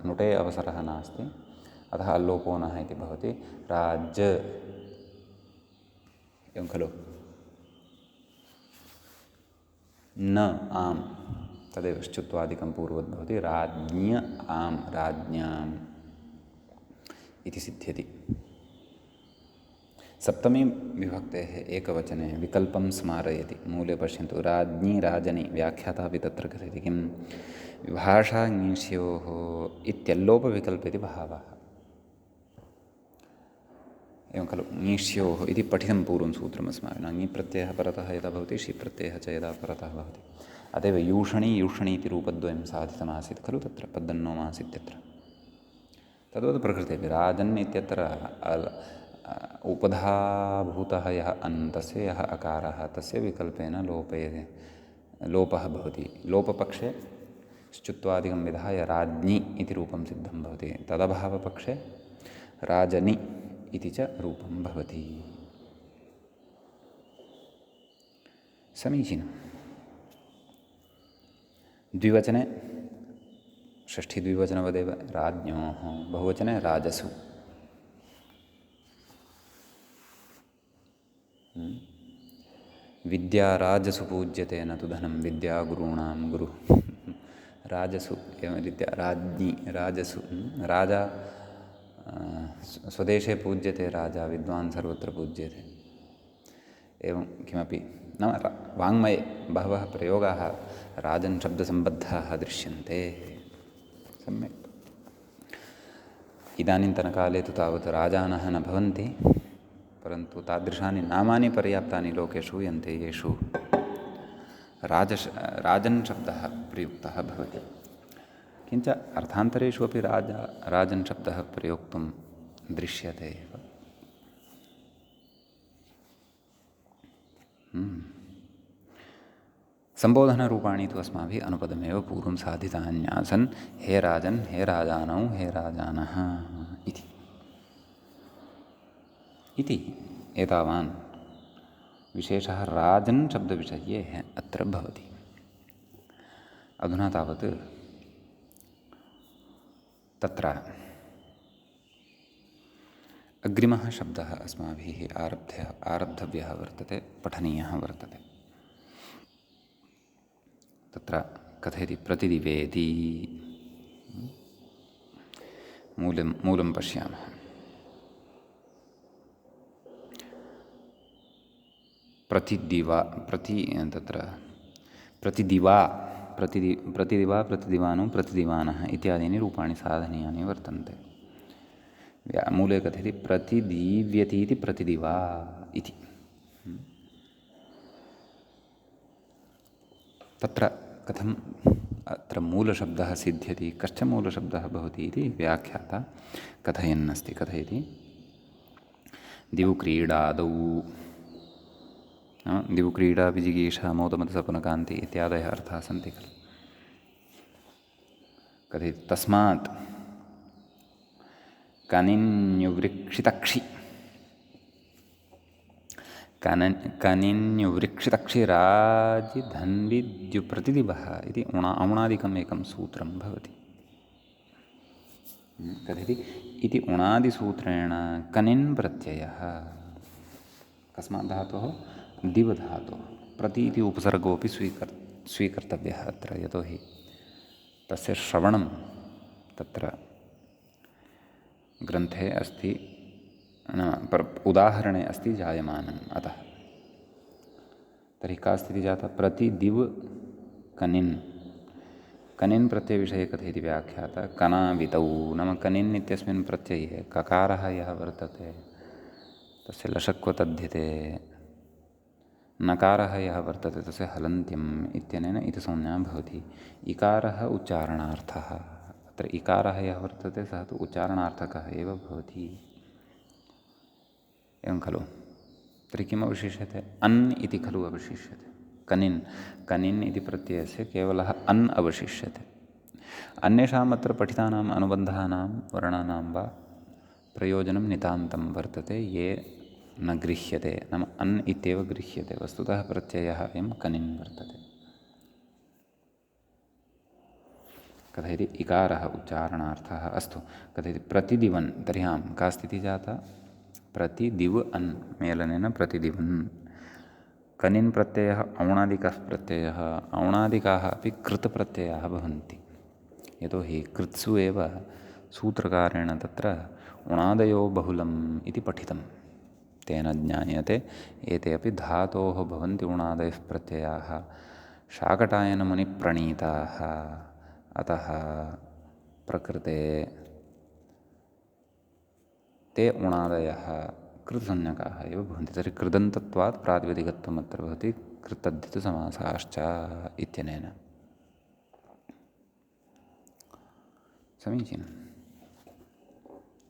नुटे अवसरः नास्ति, अतः अल्लोपोनः इति भवति राज्, एवं खलु। न आम् तदेव श्चुत्वादिकं पूर्ववद् भवति, राज्ञ आम् राज्ञाम् इति सिद्ध्यति। सप्तमी विभक्तेः एकवचने विकल्पं स्मारयति। मूले पश्यन्तु, राज्ञी राजनि, व्याख्याता अपि तत्र कथयति किं, विभाषा ङीष्योः इत्यल्लोपविकल्प इति भावः। एवं खलु, ङीष्योः इति पठितं पूर्वं सूत्रम् अस्माभिः। ङीप्रत्ययः परतः यदा भवति, षिप्रत्ययः च यदा परतः भवति। अतएव यूषणी इति रूपद्वयं साधितमासीत् खलु तत्र, पद्दन्नोमासीत्यत्र। तद्वत् प्रकृतेपि राजन् इत्यत्र उपधाभूतः यः तस्य यः अकारः, तस्य विकल्पेन लोपः भवति। लोपपक्षे श्चुत्वादिकं विधाय राज्ञी इति रूपं सिद्धं भवति, तदभावपक्षे राजनि इति च रूपं भवति। समीचीनं। द्विवचने षष्ठी द्विवचनवदेव राज्ञोः, बहुवचने राजसु। विद्या राजसु पूज्यते न तु धनं, विद्या गुरूणां गुरुः। राजसु एवं रीत्या राज्ञी राजसु, राजा स्वदेशे पूज्यते, राजा विद्वान् सर्वत्र पूज्यते। एवं किमपि नाम वाङ्मये बहवः प्रयोगाः राजन् शब्दसम्बद्धाः दृश्यन्ते। सम्यक्। इदानीन्तनकाले तु तावत् राजानः न भवन्ति, परन्तु तादृशानि नामानि पर्याप्तानि लोके श्रूयन्ते, येषु राजन् शब्दः प्रयुक्तः भवति। किञ्च अर्थान्तरेषु अपि राजन् शब्दः प्रयोक्तुं दृश्यते एव। सम्बोधनरूपाणि तु अस्माभिः अनुपदमेव पूर्वं साधितान्यासन्, हे राजन्, हे राजानौ, हे राजानः इति एतावान् विशेषः राजन् शब्दविषये अत्र भवति। अधुना तावत् तत्र अग्रिमः शब्दः अस्माभिः आरब्धव्यः वर्तते, पठनीयः वर्तते। तत्र कथयति प्रतिदिवेति। मूलं पश्यामः। प्रतिदिवा प्रतिदिवानो प्रतिदिवानः इत्यादीनि रूपाणि साधनीयानि वर्तन्ते। मूले कथयति प्रतिदीव्यति इति प्रतिदिवा इति। तत्र कथम् अत्र मूलशब्दः सिद्ध्यति, कश्च मूलशब्दः भवति इति व्याख्याता कथयन्नस्ति। कथयति दिवुक्रीडादौ, दिवुक्रीडा विजिगीषा मोदमदसपुनकान्ति इत्यादयः अर्थाः सन्ति खलु। कथयति तस्मात् कनिन्युवृक्षितक्षि, कनिन्युवृक्षितक्षिराजिधन्विद्युप्रतिदिवः इति औणादिकम् एकं सूत्रं भवति। कथयति इति उणादिसूत्रेण कनिन् प्रत्ययः कस्मात् धातोः, दिव धातोः, प्रति इति उपसर्गोऽपि स्वीकर्तव्यः अत्र, यतोहि तस्य श्रवणं तत्र ग्रन्थे अस्ति, उदाहरणे अस्ति जायमानम्। अतः तर्हि का स्थितिः जाता, प्रतिदिव कनिन्, कनिन् प्रत्ययविषये कथयति व्याख्याता कनावितौ, नाम कनिन् इत्यस्मिन् प्रत्यये ककारः यः वर्तते तस्य लशक्व तद्धिते, नकारः यः वर्तते तस्य हलन्त्यम् इत्यनेन इतिसंज्ञा भवति। इकारः उच्चारणार्थः, अत्र इकारः यः वर्तते सः तु उच्चारणार्थकः एव भवति। एवं खलु। तर्हि किम् अवशिष्यते, अन् इति खलु अवशिष्यते। कनिन् कनिन् इति प्रत्ययस्य केवलः अन् अवशिष्यते। अन्येषाम् अत्र पठितानाम् अनुबन्धानां वर्णानां वा प्रयोजनं नितान्तं वर्तते, ये न गृह्यते, नाम अन् इत्येव गृह्यते। वस्तुतः प्रत्ययः अयं कनिन् वर्तते। कथयति इकारः उच्चारणार्थः। अस्तु, कथयति प्रतिदिवन्। तर्हि आं का स्थितिः जाता? प्रतिदिव अन् मेलनेन प्रतिदिवन्। कनिन् प्रत्ययः औणादिकः प्रत्ययः। औणादिकाः अपि कृत् प्रत्ययाः भवन्ति। यतोहि कृत्सु एव सूत्रकारेण तत्र उणादयो बहुलम् इति पठितं। तेन ज्ञायते एते अपि धातोः भवन्ति उणादयः प्रत्ययाः, शाकटायनमुनिप्रणीताः। अतः प्रकृते ते उणादयः कृतसंज्ञकाः एव भवन्ति। तर्हि कृदन्तत्वात् प्रातिपदिकत्वम् अत्र भवति, कृतद्धितसमासाश्च इत्यनेन। समीचीनं।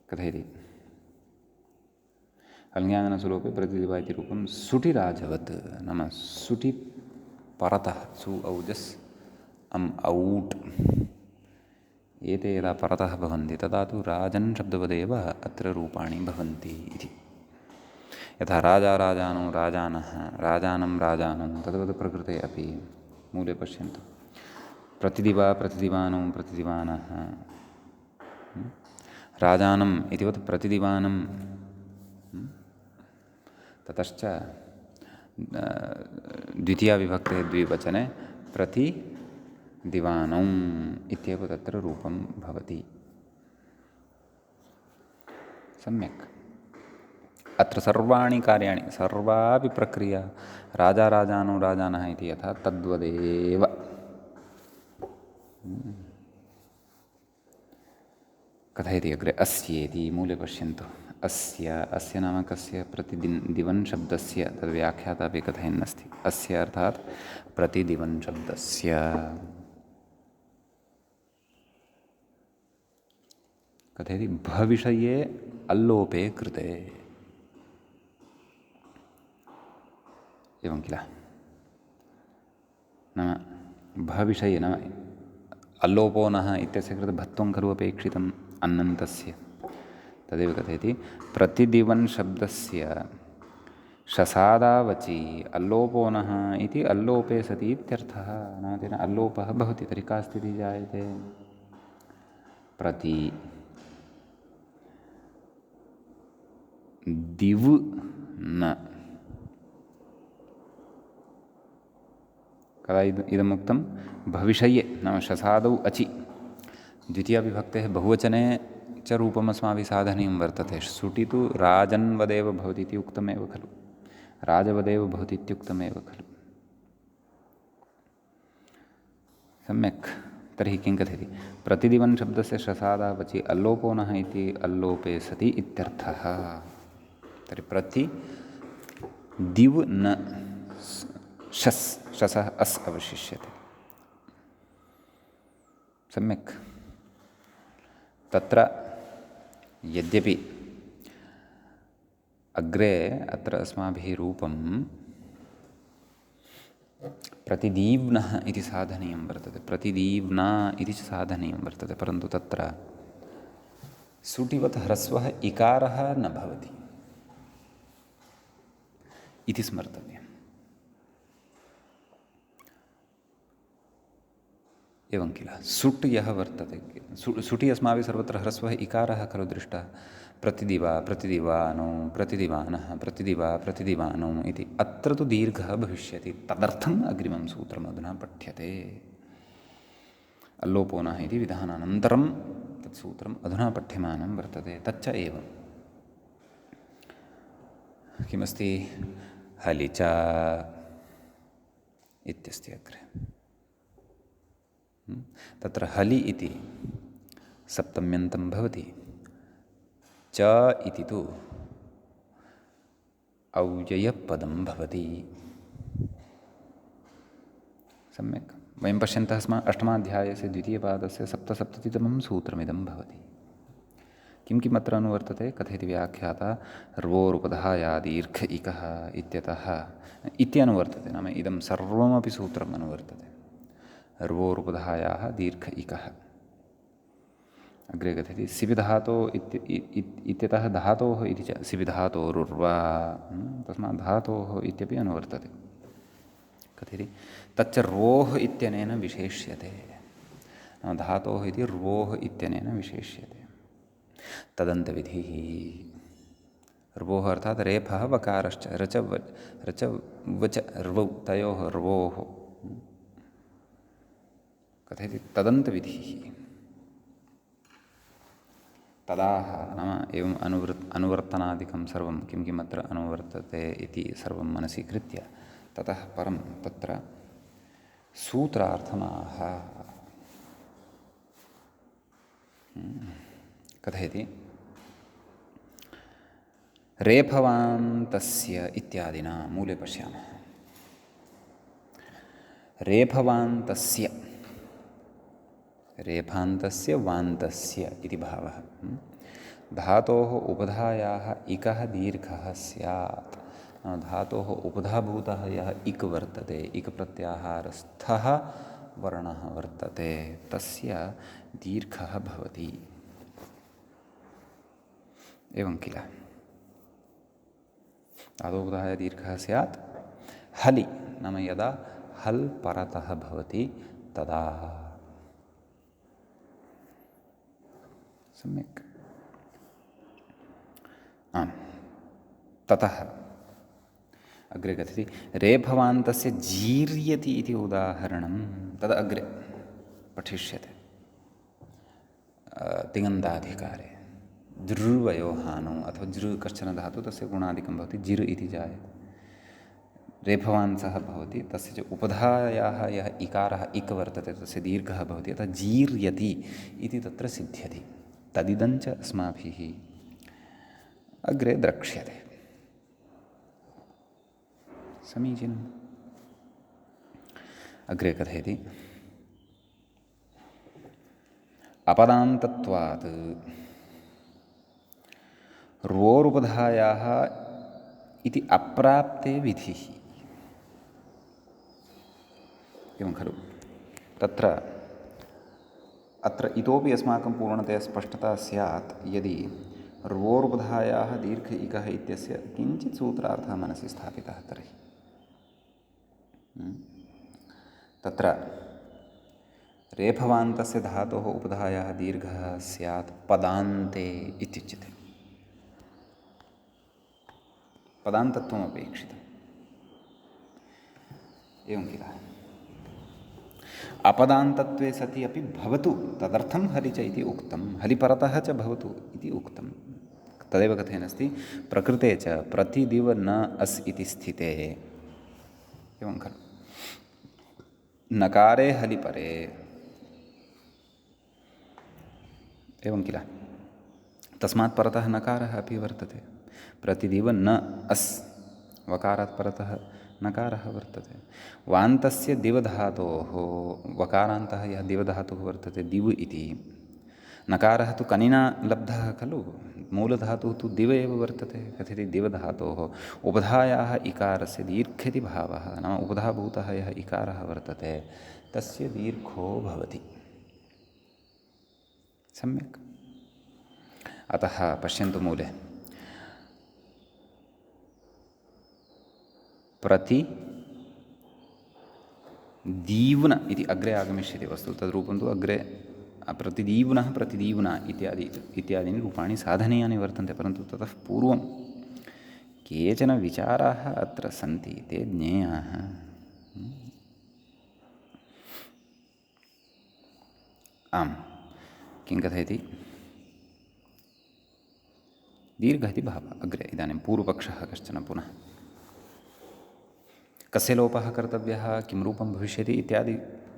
कथयति अल्ङ्यानसुलोपे प्रतिदिवा इति रूपं सुटिराजवत्। नाम सुटि परतः, सु औजस् अम् औट्, एते यदा परतः भवन्ति तदा तु राजन् शब्दवदेव अत्र रूपाणि भवन्ति इति। यथा राजा राजानो राजानः, राजानं राजानं, तद्वत् प्रकृते अपि मूले पश्यन्तु। प्रतिदिवा प्रतिदिवानो प्रतिदिवानः, राजानम् इतिवत् प्रतिदिवानं। ततश्च द्वितीयाविभक्तेः द्विवचने प्रतिदिवानौ इत्येव तत्र रूपं भवति। सम्यक्। अत्र सर्वाणि कार्याणि, सर्वापि प्रक्रिया राजा राजानो राजानः इति यथा तद्वदेव। कथयति अग्रे अस्येति। मूले पश्यन्तु। अस्य नाम कस्य? प्रतिदिवन् शब्दस्य। तद्व्याख्याता अपि कथयन्नस्ति। अस्य अर्थात् प्रतिदिवन् शब्दस्य। कथयति भविषये अल्लोपे कृते। एवं किल? नाम भविषये, नाम अल्लोपो नः इत्यस्य कृते भत्वं खलु अपेक्षितम् अन्नन्तस्य। तदेव कथयति प्रतिदिवन् शब्दस्य शसादावचि अल्लोपो नः इति अल्लोपे सति इत्यर्थः। नाम तेन अल्लोपः भवति। तर्हि का स्थितिः जायते? प्रति दिव् न। कदा इदमुक्तं? भविषये, नाम शसादौ अचि। द्वितीयाविभक्तेः बहुवचने च रूपम् अस्माभिः साधनीयं वर्तते। सुटि तु राजन्वदेव भवति इति उक्तमेव खलु, राजवदेव भवति इत्युक्तमेव खलु। सम्यक्। तर्हि किं कथयति? प्रतिदिवन् शब्दस्य शसादावचि अल्लोपो नः इति अल्लोपे सति इत्यर्थः। तर्हि प्रति दिव् न शसः अस् अवशिष्यते। सम्यक्। तत्र यद्यपि अग्रे अत्र अस्माभिः रूपं प्रतिदीव्नः इति साधनीयं वर्तते, प्रतिदीव्ना इति च साधनीयं वर्तते, परन्तु तत्र सुटिवत् ह्रस्वः इकारः न भवति इति स्मर्तव्यम्। एवं किल? सुट् यः वर्तते, सुटि अस्माभिः सर्वत्र ह्रस्वः इकारः खलु दृष्टः। प्रतिदिवा प्रतिदिवानो प्रतिदिवानः प्रतिदिवा प्रतिदिवानो इति। अत्र तु दीर्घः भविष्यति, तदर्थम् अग्रिमं सूत्रम् अधुना पठ्यते। अल्लोपो नः इति विधानानन्तरं तत् सूत्रम् अधुना पठ्यमानं वर्तते। तच्च एवं किमस्ति? हलि च इत्यस्ति अग्रे। तत्र हलि इति सप्तम्यन्तं भवति, च इति तु अव्ययपदं भवति। सम्यक्। वयं पश्यन्तः स्मः, अष्टमाध्यायस्य द्वितीयपादस्य 77तमं सूत्रमिदं भवति। किं किम् अत्र अनुवर्तते कथयति व्याख्याता र्वोरुपधाया दीर्घ इकः इत्यतः इत्यनुवर्तते। नाम इदं सर्वमपि सूत्रम् अनुवर्तते। र्वोरुपधायाः दीर्घ इकः। अग्रे कथयति सिबिधातो इत्यतः धातोः इति च सिबिधातोरुर्वा तस्मात् धातोः इत्यपि अनुवर्तते। कथयति तच्च र्वोः इत्यनेन विशेष्यते। धातोः इति र्वोः इत्यनेन विशेष्यते। तदन्तविधिः र्वोः अर्थात् रेफः वकारश्च रच वच र्वौ तयोः र्वोः। कथयति तदन्तविधिः तदाह नाम एवम् अनुवर्तनादिकं सर्वं किं किम् अत्र अनुवर्तते इति सर्वं मनसि कृत्य ततः परं तत्र सूत्रार्थमाह। कथयति रेफवान्तस्य इत्यादिना मूले पश्यामः। रेफवान्तस्य रेफान्तस्य वान्तस्य इति भावः। धातोः उपधायाः इकः दीर्घः स्यात्। धातोः उपधाभूतः यः इक् वर्तते, इक् प्रत्याहारस्थः वर्णः वर्तते, तस्य दीर्घः भवति। एवं किल धातोपधाय दीर्घः स्यात् हलि नाम यदा हल् परतः भवति तदा। सम्यक्। आम् ततः अग्रे कथयति रेफवान्तस्य जीर्यति इति उदाहरणं तद् अग्रे पठिष्यते तिङन्ताधिकारे। दृर्वयोहानौ अथवा दृ कश्चन धातु तस्य गुणादिकं भवति जिर् इति जायते। रेफवांसः भवति तस्य च उपधायाः यः इकारः इक् वर्तते तस्य दीर्घः भवति अतः जीर्यति इति तत्र सिद्ध्यति। तदिदञ्च अस्माभिः अग्रे द्रक्ष्यते। समीचीनम्। अग्रे कथयति अपदान्तत्वात् र्वोरुपधायाः इति अप्राप्ते विधिः। एवं खलु तत्र अत्र इतोपि अस्माकं पूर्णतया स्पष्टता स्यात् यदि र्वोरुपधायाः दीर्घ इकः इत्यस्य किञ्चित् सूत्रार्थः मनसि स्थापितः तर्हि तत्र रेफवान्तस्य धातोः उपधायाः दीर्घः स्यात् पदान्ते इत्युच्यते। पदान्तत्वम् अपेक्षितम्। एवं किल अपदान्तत्वे सति अपि भवतु तदर्थं हलि च इति उक्तं। हलिपरतः च भवतु इति उक्तं। तदेव कथेनस्ति प्रकृते च प्रतिदिव न अस् इति स्थिते। एवं खलु नकारे हलिपरे एवं किल तस्मात् परतः नकारः अपि वर्तते। प्रतिदिव न अस् वकारात् परतः नकारः वर्तते। वान्तस्य दिवधातोः वकारान्तः यः दिवधातुः वर्तते दिव् इति नकारः तु कनिना लब्धः खलु। मूलधातुः तु दिव एव वर्तते। कथयति दिवधातोः उपधायाः इकारस्य दीर्घ इति भावः नाम उपधाभूतः यः इकारः वर्तते तस्य दीर्घो भवति। सम्यक्। अतः पश्यन्तु मूले प्रतिदीव्न इति अग्रे आगमिष्यति। वस्तु तद्रूपं तु अग्रे प्रतिदीव्नः प्रतिदीव्ना इत्यादीनि रूपाणि साधनीयानि वर्तन्ते। परन्तु ततः पूर्वं केचन विचाराः अत्र सन्ति ते ज्ञेयाः। आम् किं कथयति दीर्घ इति भावः। अग्रे इदानीं पूर्वपक्षः कश्चन पुनः कस्य लोपः कर्तव्यः किं रूपं भविष्यति इत्यादि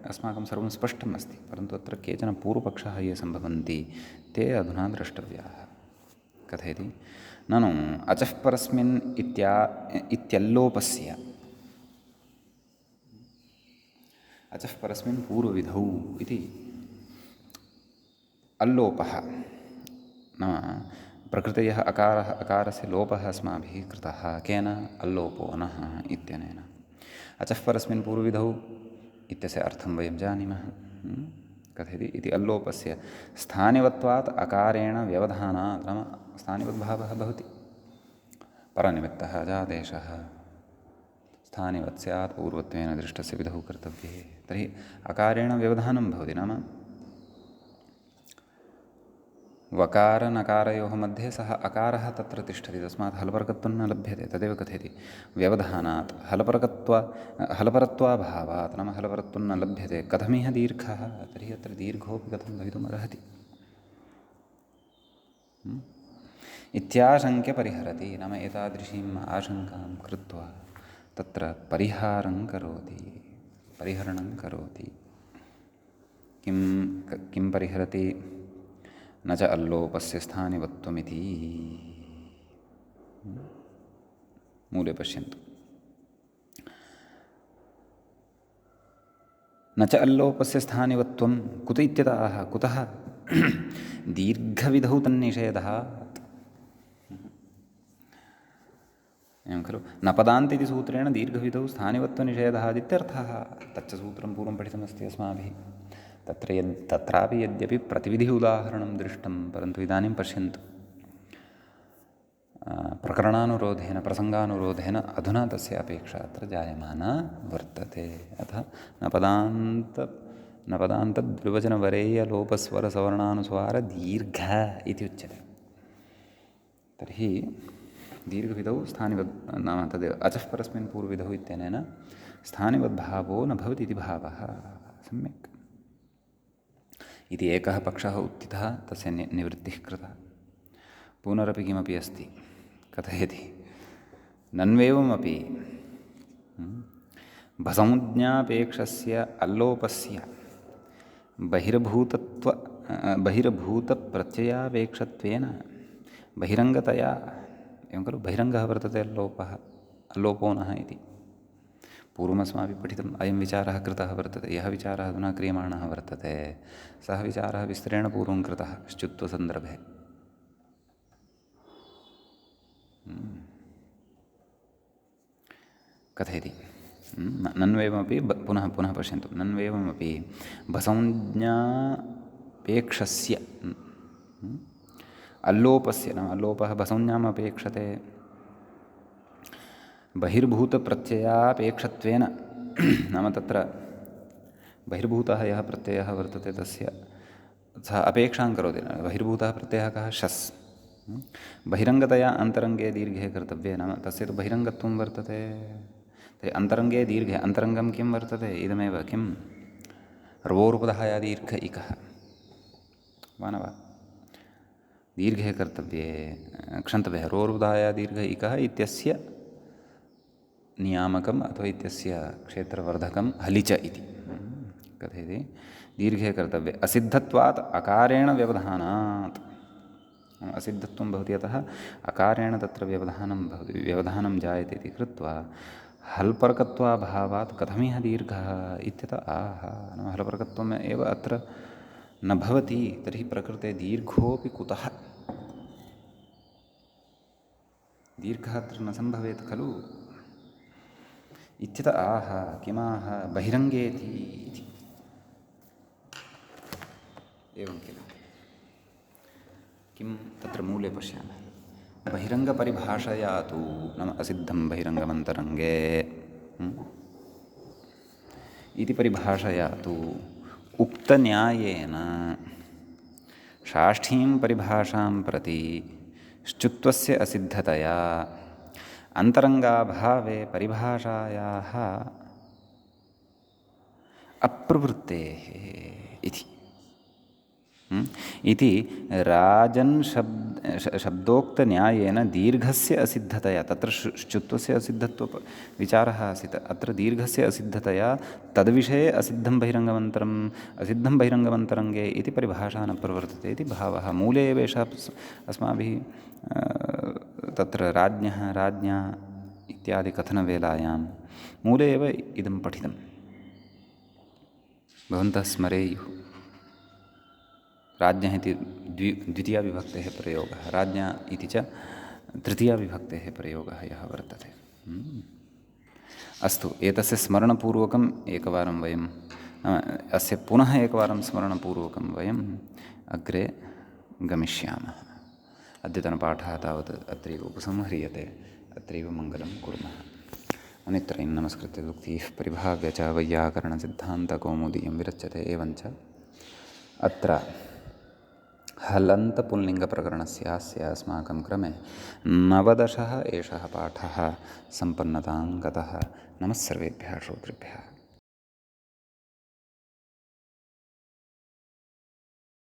अस्माकं सर्वं स्पष्टम् अस्ति। परन्तु अत्र केचन पूर्वपक्षाः ये सम्भवन्ति ते अधुना द्रष्टव्याः। कथयति ननु अचः परस्मिन् इत्यल्लोपस्य अचः परस्मिन् पूर्वविधौ इति अल्लोपः नाम प्रकृतयः अकारस्य लोपः अस्माभिः कृतः केन अल्लोपो नः इत्यनेन अचः परस्मिन् पूर्वविधौ इत्यस्य अर्थं वयं जानीमः कथयति इति अल्लोपस्य स्थानिवत्वात् अकारेण व्यवधानात् नाम स्थानिवद्भावः भवति परनिमित्तः जादेशः स्थानिवत् स्यात् पूर्वत्वेन दृष्टस्य विधौ कर्तव्ये तर्हि अकारेण व्यवधानं भवति नाम वकारनकारयोः मध्ये सः अकारः तत्र तिष्ठति तस्मात् हलपरकत्वं न लभ्यते तदेव कथयति व्यवधानात् हलपरत्वाभावात् नाम हलपरत्वं न लभ्यते कथमिह दीर्घः तर्हि अत्र दीर्घोऽपि कथं भवितुमर्हति इत्याशङ्क्य परिहरति नाम एतादृशीम् आशङ्कां कृत्वा तत्र परिहरणं करोति किं परिहरति न च अल्लोपस्य स्थानिवत्वमिति मूले पश्यन्तु न च अल्लोपस्य स्थानिवत्वं कुत इत्यतः कुतः दीर्घविधौ तन्निषेधः एवं खलु न पदान्त इति सूत्रेण दीर्घविधौ स्थानिवत्वनिषेधः इत्यर्थः तच्च सूत्रं पूर्वं पठितमस्ति अस्माभिः तत्रापि यद्यपि प्रतिविधि उदाहरणं दृष्टं परन्तु इदानीं पश्यन्तु प्रकरणानुरोधेन प्रसङ्गानुरोधेन अधुना तस्य अपेक्षा अत्र जायमाना वर्तते अतः न पदान्तद्विवचनवरेयलोपस्वरसवर्णानुस्वारदीर्घ इति उच्यते तर्हि दीर्घविधौ स्थानिवद् नाम तद् अचः परस्मिन् पूर्वविधौ इत्यनेन स्थानिवद्भावो न भवति इति भावः सम्यक् इति एकः पक्षः उत्थितः तस्य निवृत्तिः कृता पुनरपि किमपि अस्ति कथयति नन्वेवमपि भसंज्ञापेक्षस्य अल्लोपस्य बहिर्भूतप्रत्ययापेक्षत्वेन बहिरङ्गतया एवं खलु बहिरङ्गः वर्तते अल्लोपो नः इति पूर्वमस्माभिः पठितम् अयं विचारः कृतः वर्तते यः विचारः अधुना क्रियमाणः वर्तते सः विचारः विस्तरेण पूर्वं कृतः श्चुत्वसन्दर्भे कथयति नन्वेवमपि पुनः पश्यन्तु नन्वेवमपि भसंज्ञापेक्षस्य अल्लोपस्य नाम अल्लोपः भसंज्ञाम् अपेक्षते बहिर्भूतप्रत्ययापेक्षत्वेन नाम तत्र बहिर्भूतः यः प्रत्ययः वर्तते तस्य सः अपेक्षां करोति बहिर्भूतः प्रत्ययः कः शस् बहिरङ्गतया अन्तरङ्गे दीर्घे कर्तव्ये नाम तस्य तु बहिरङ्गत्वं वर्तते तर्हि अन्तरङ्गे दीर्घे अन्तरङ्गं किं वर्तते इदमेव किं र्वोरुपधाया दीर्घ इकः वा न वा दीर्घे कर्तव्ये क्षन्तव्यः रोरुपधाया दीर्घ इकः इत्यस्य नियामकम् अथवा इत्यस्य क्षेत्रवर्धकं हलिच इति कथयति दीर्घे कर्तव्ये असिद्धत्वात् अकारेण व्यवधानात् असिद्धत्वं भवति अतः अकारेण तत्र व्यवधानं जायते इति कृत्वा हल्परकत्वाभावात् कथमिह दीर्घः इत्यतः नाम हलपरकत्वम् एव अत्र न भवति तर्हि प्रकृते दीर्घोऽपि कुतः दीर्घः अत्र न सम्भवेत् खलु इत्यतः किमाह बहिरङ्गेति इति एवं किल किं तत्र मूले पश्यामः बहिरङ्गपरिभाषया तु नाम असिद्धं बहिरङ्गमन्तरङ्गे इति परिभाषया तु उक्तन्यायेन षाष्ठीं परिभाषां प्रति श्चुत्वस्य असिद्धतया अन्तरङ्गाभावे परिभाषायाः अप्रवृत्तेः इति राजन् शब्दोक्तन्यायेन दीर्घस्य असिद्धतया तत्र श्चुत्वस्य असिद्धत्वविचारः आसीत् अत्र दीर्घस्य असिद्धतया तद्विषये असिद्धं बहिरङ्गमन्तरङ्गे इति परिभाषा न प्रवर्तते इति भावः मूले एव एषः अस्माभिः तत्र राज्ञा इत्यादि कथनवेलायां मूले एव इदं पठितं भवन्तः स्मरेयुः राज्ञः इति द्वितीयाविभक्तेः प्रयोगः, राज्ञा इति च तृतीयाविभक्तेः प्रयोगः यः वर्तते। अस्तु, एतस्य स्मरणपूर्वकम् एकवारं वयं अस्य पुनः एकवारं स्मरणपूर्वकं वयम् अग्रे गमिष्यामः। अद्यतनपाठः तावत् अत्रैव उपसंह्रियते। अत्रैव मङ्गलं कुर्मः। मुनित्रयं नमस्कृत्य दुक्तिः परिभाव्य च वैयाकरणसिद्धान्तकौमुदीयं विरच्यते। एवञ्च अत्र हलन्तपुल्लिङ्गप्रकरणस्यास्य अस्माकं क्रमे 19 एषः पाठः सम्पन्नतां गतः। नमः सर्वेभ्यः श्रोतृभ्यः।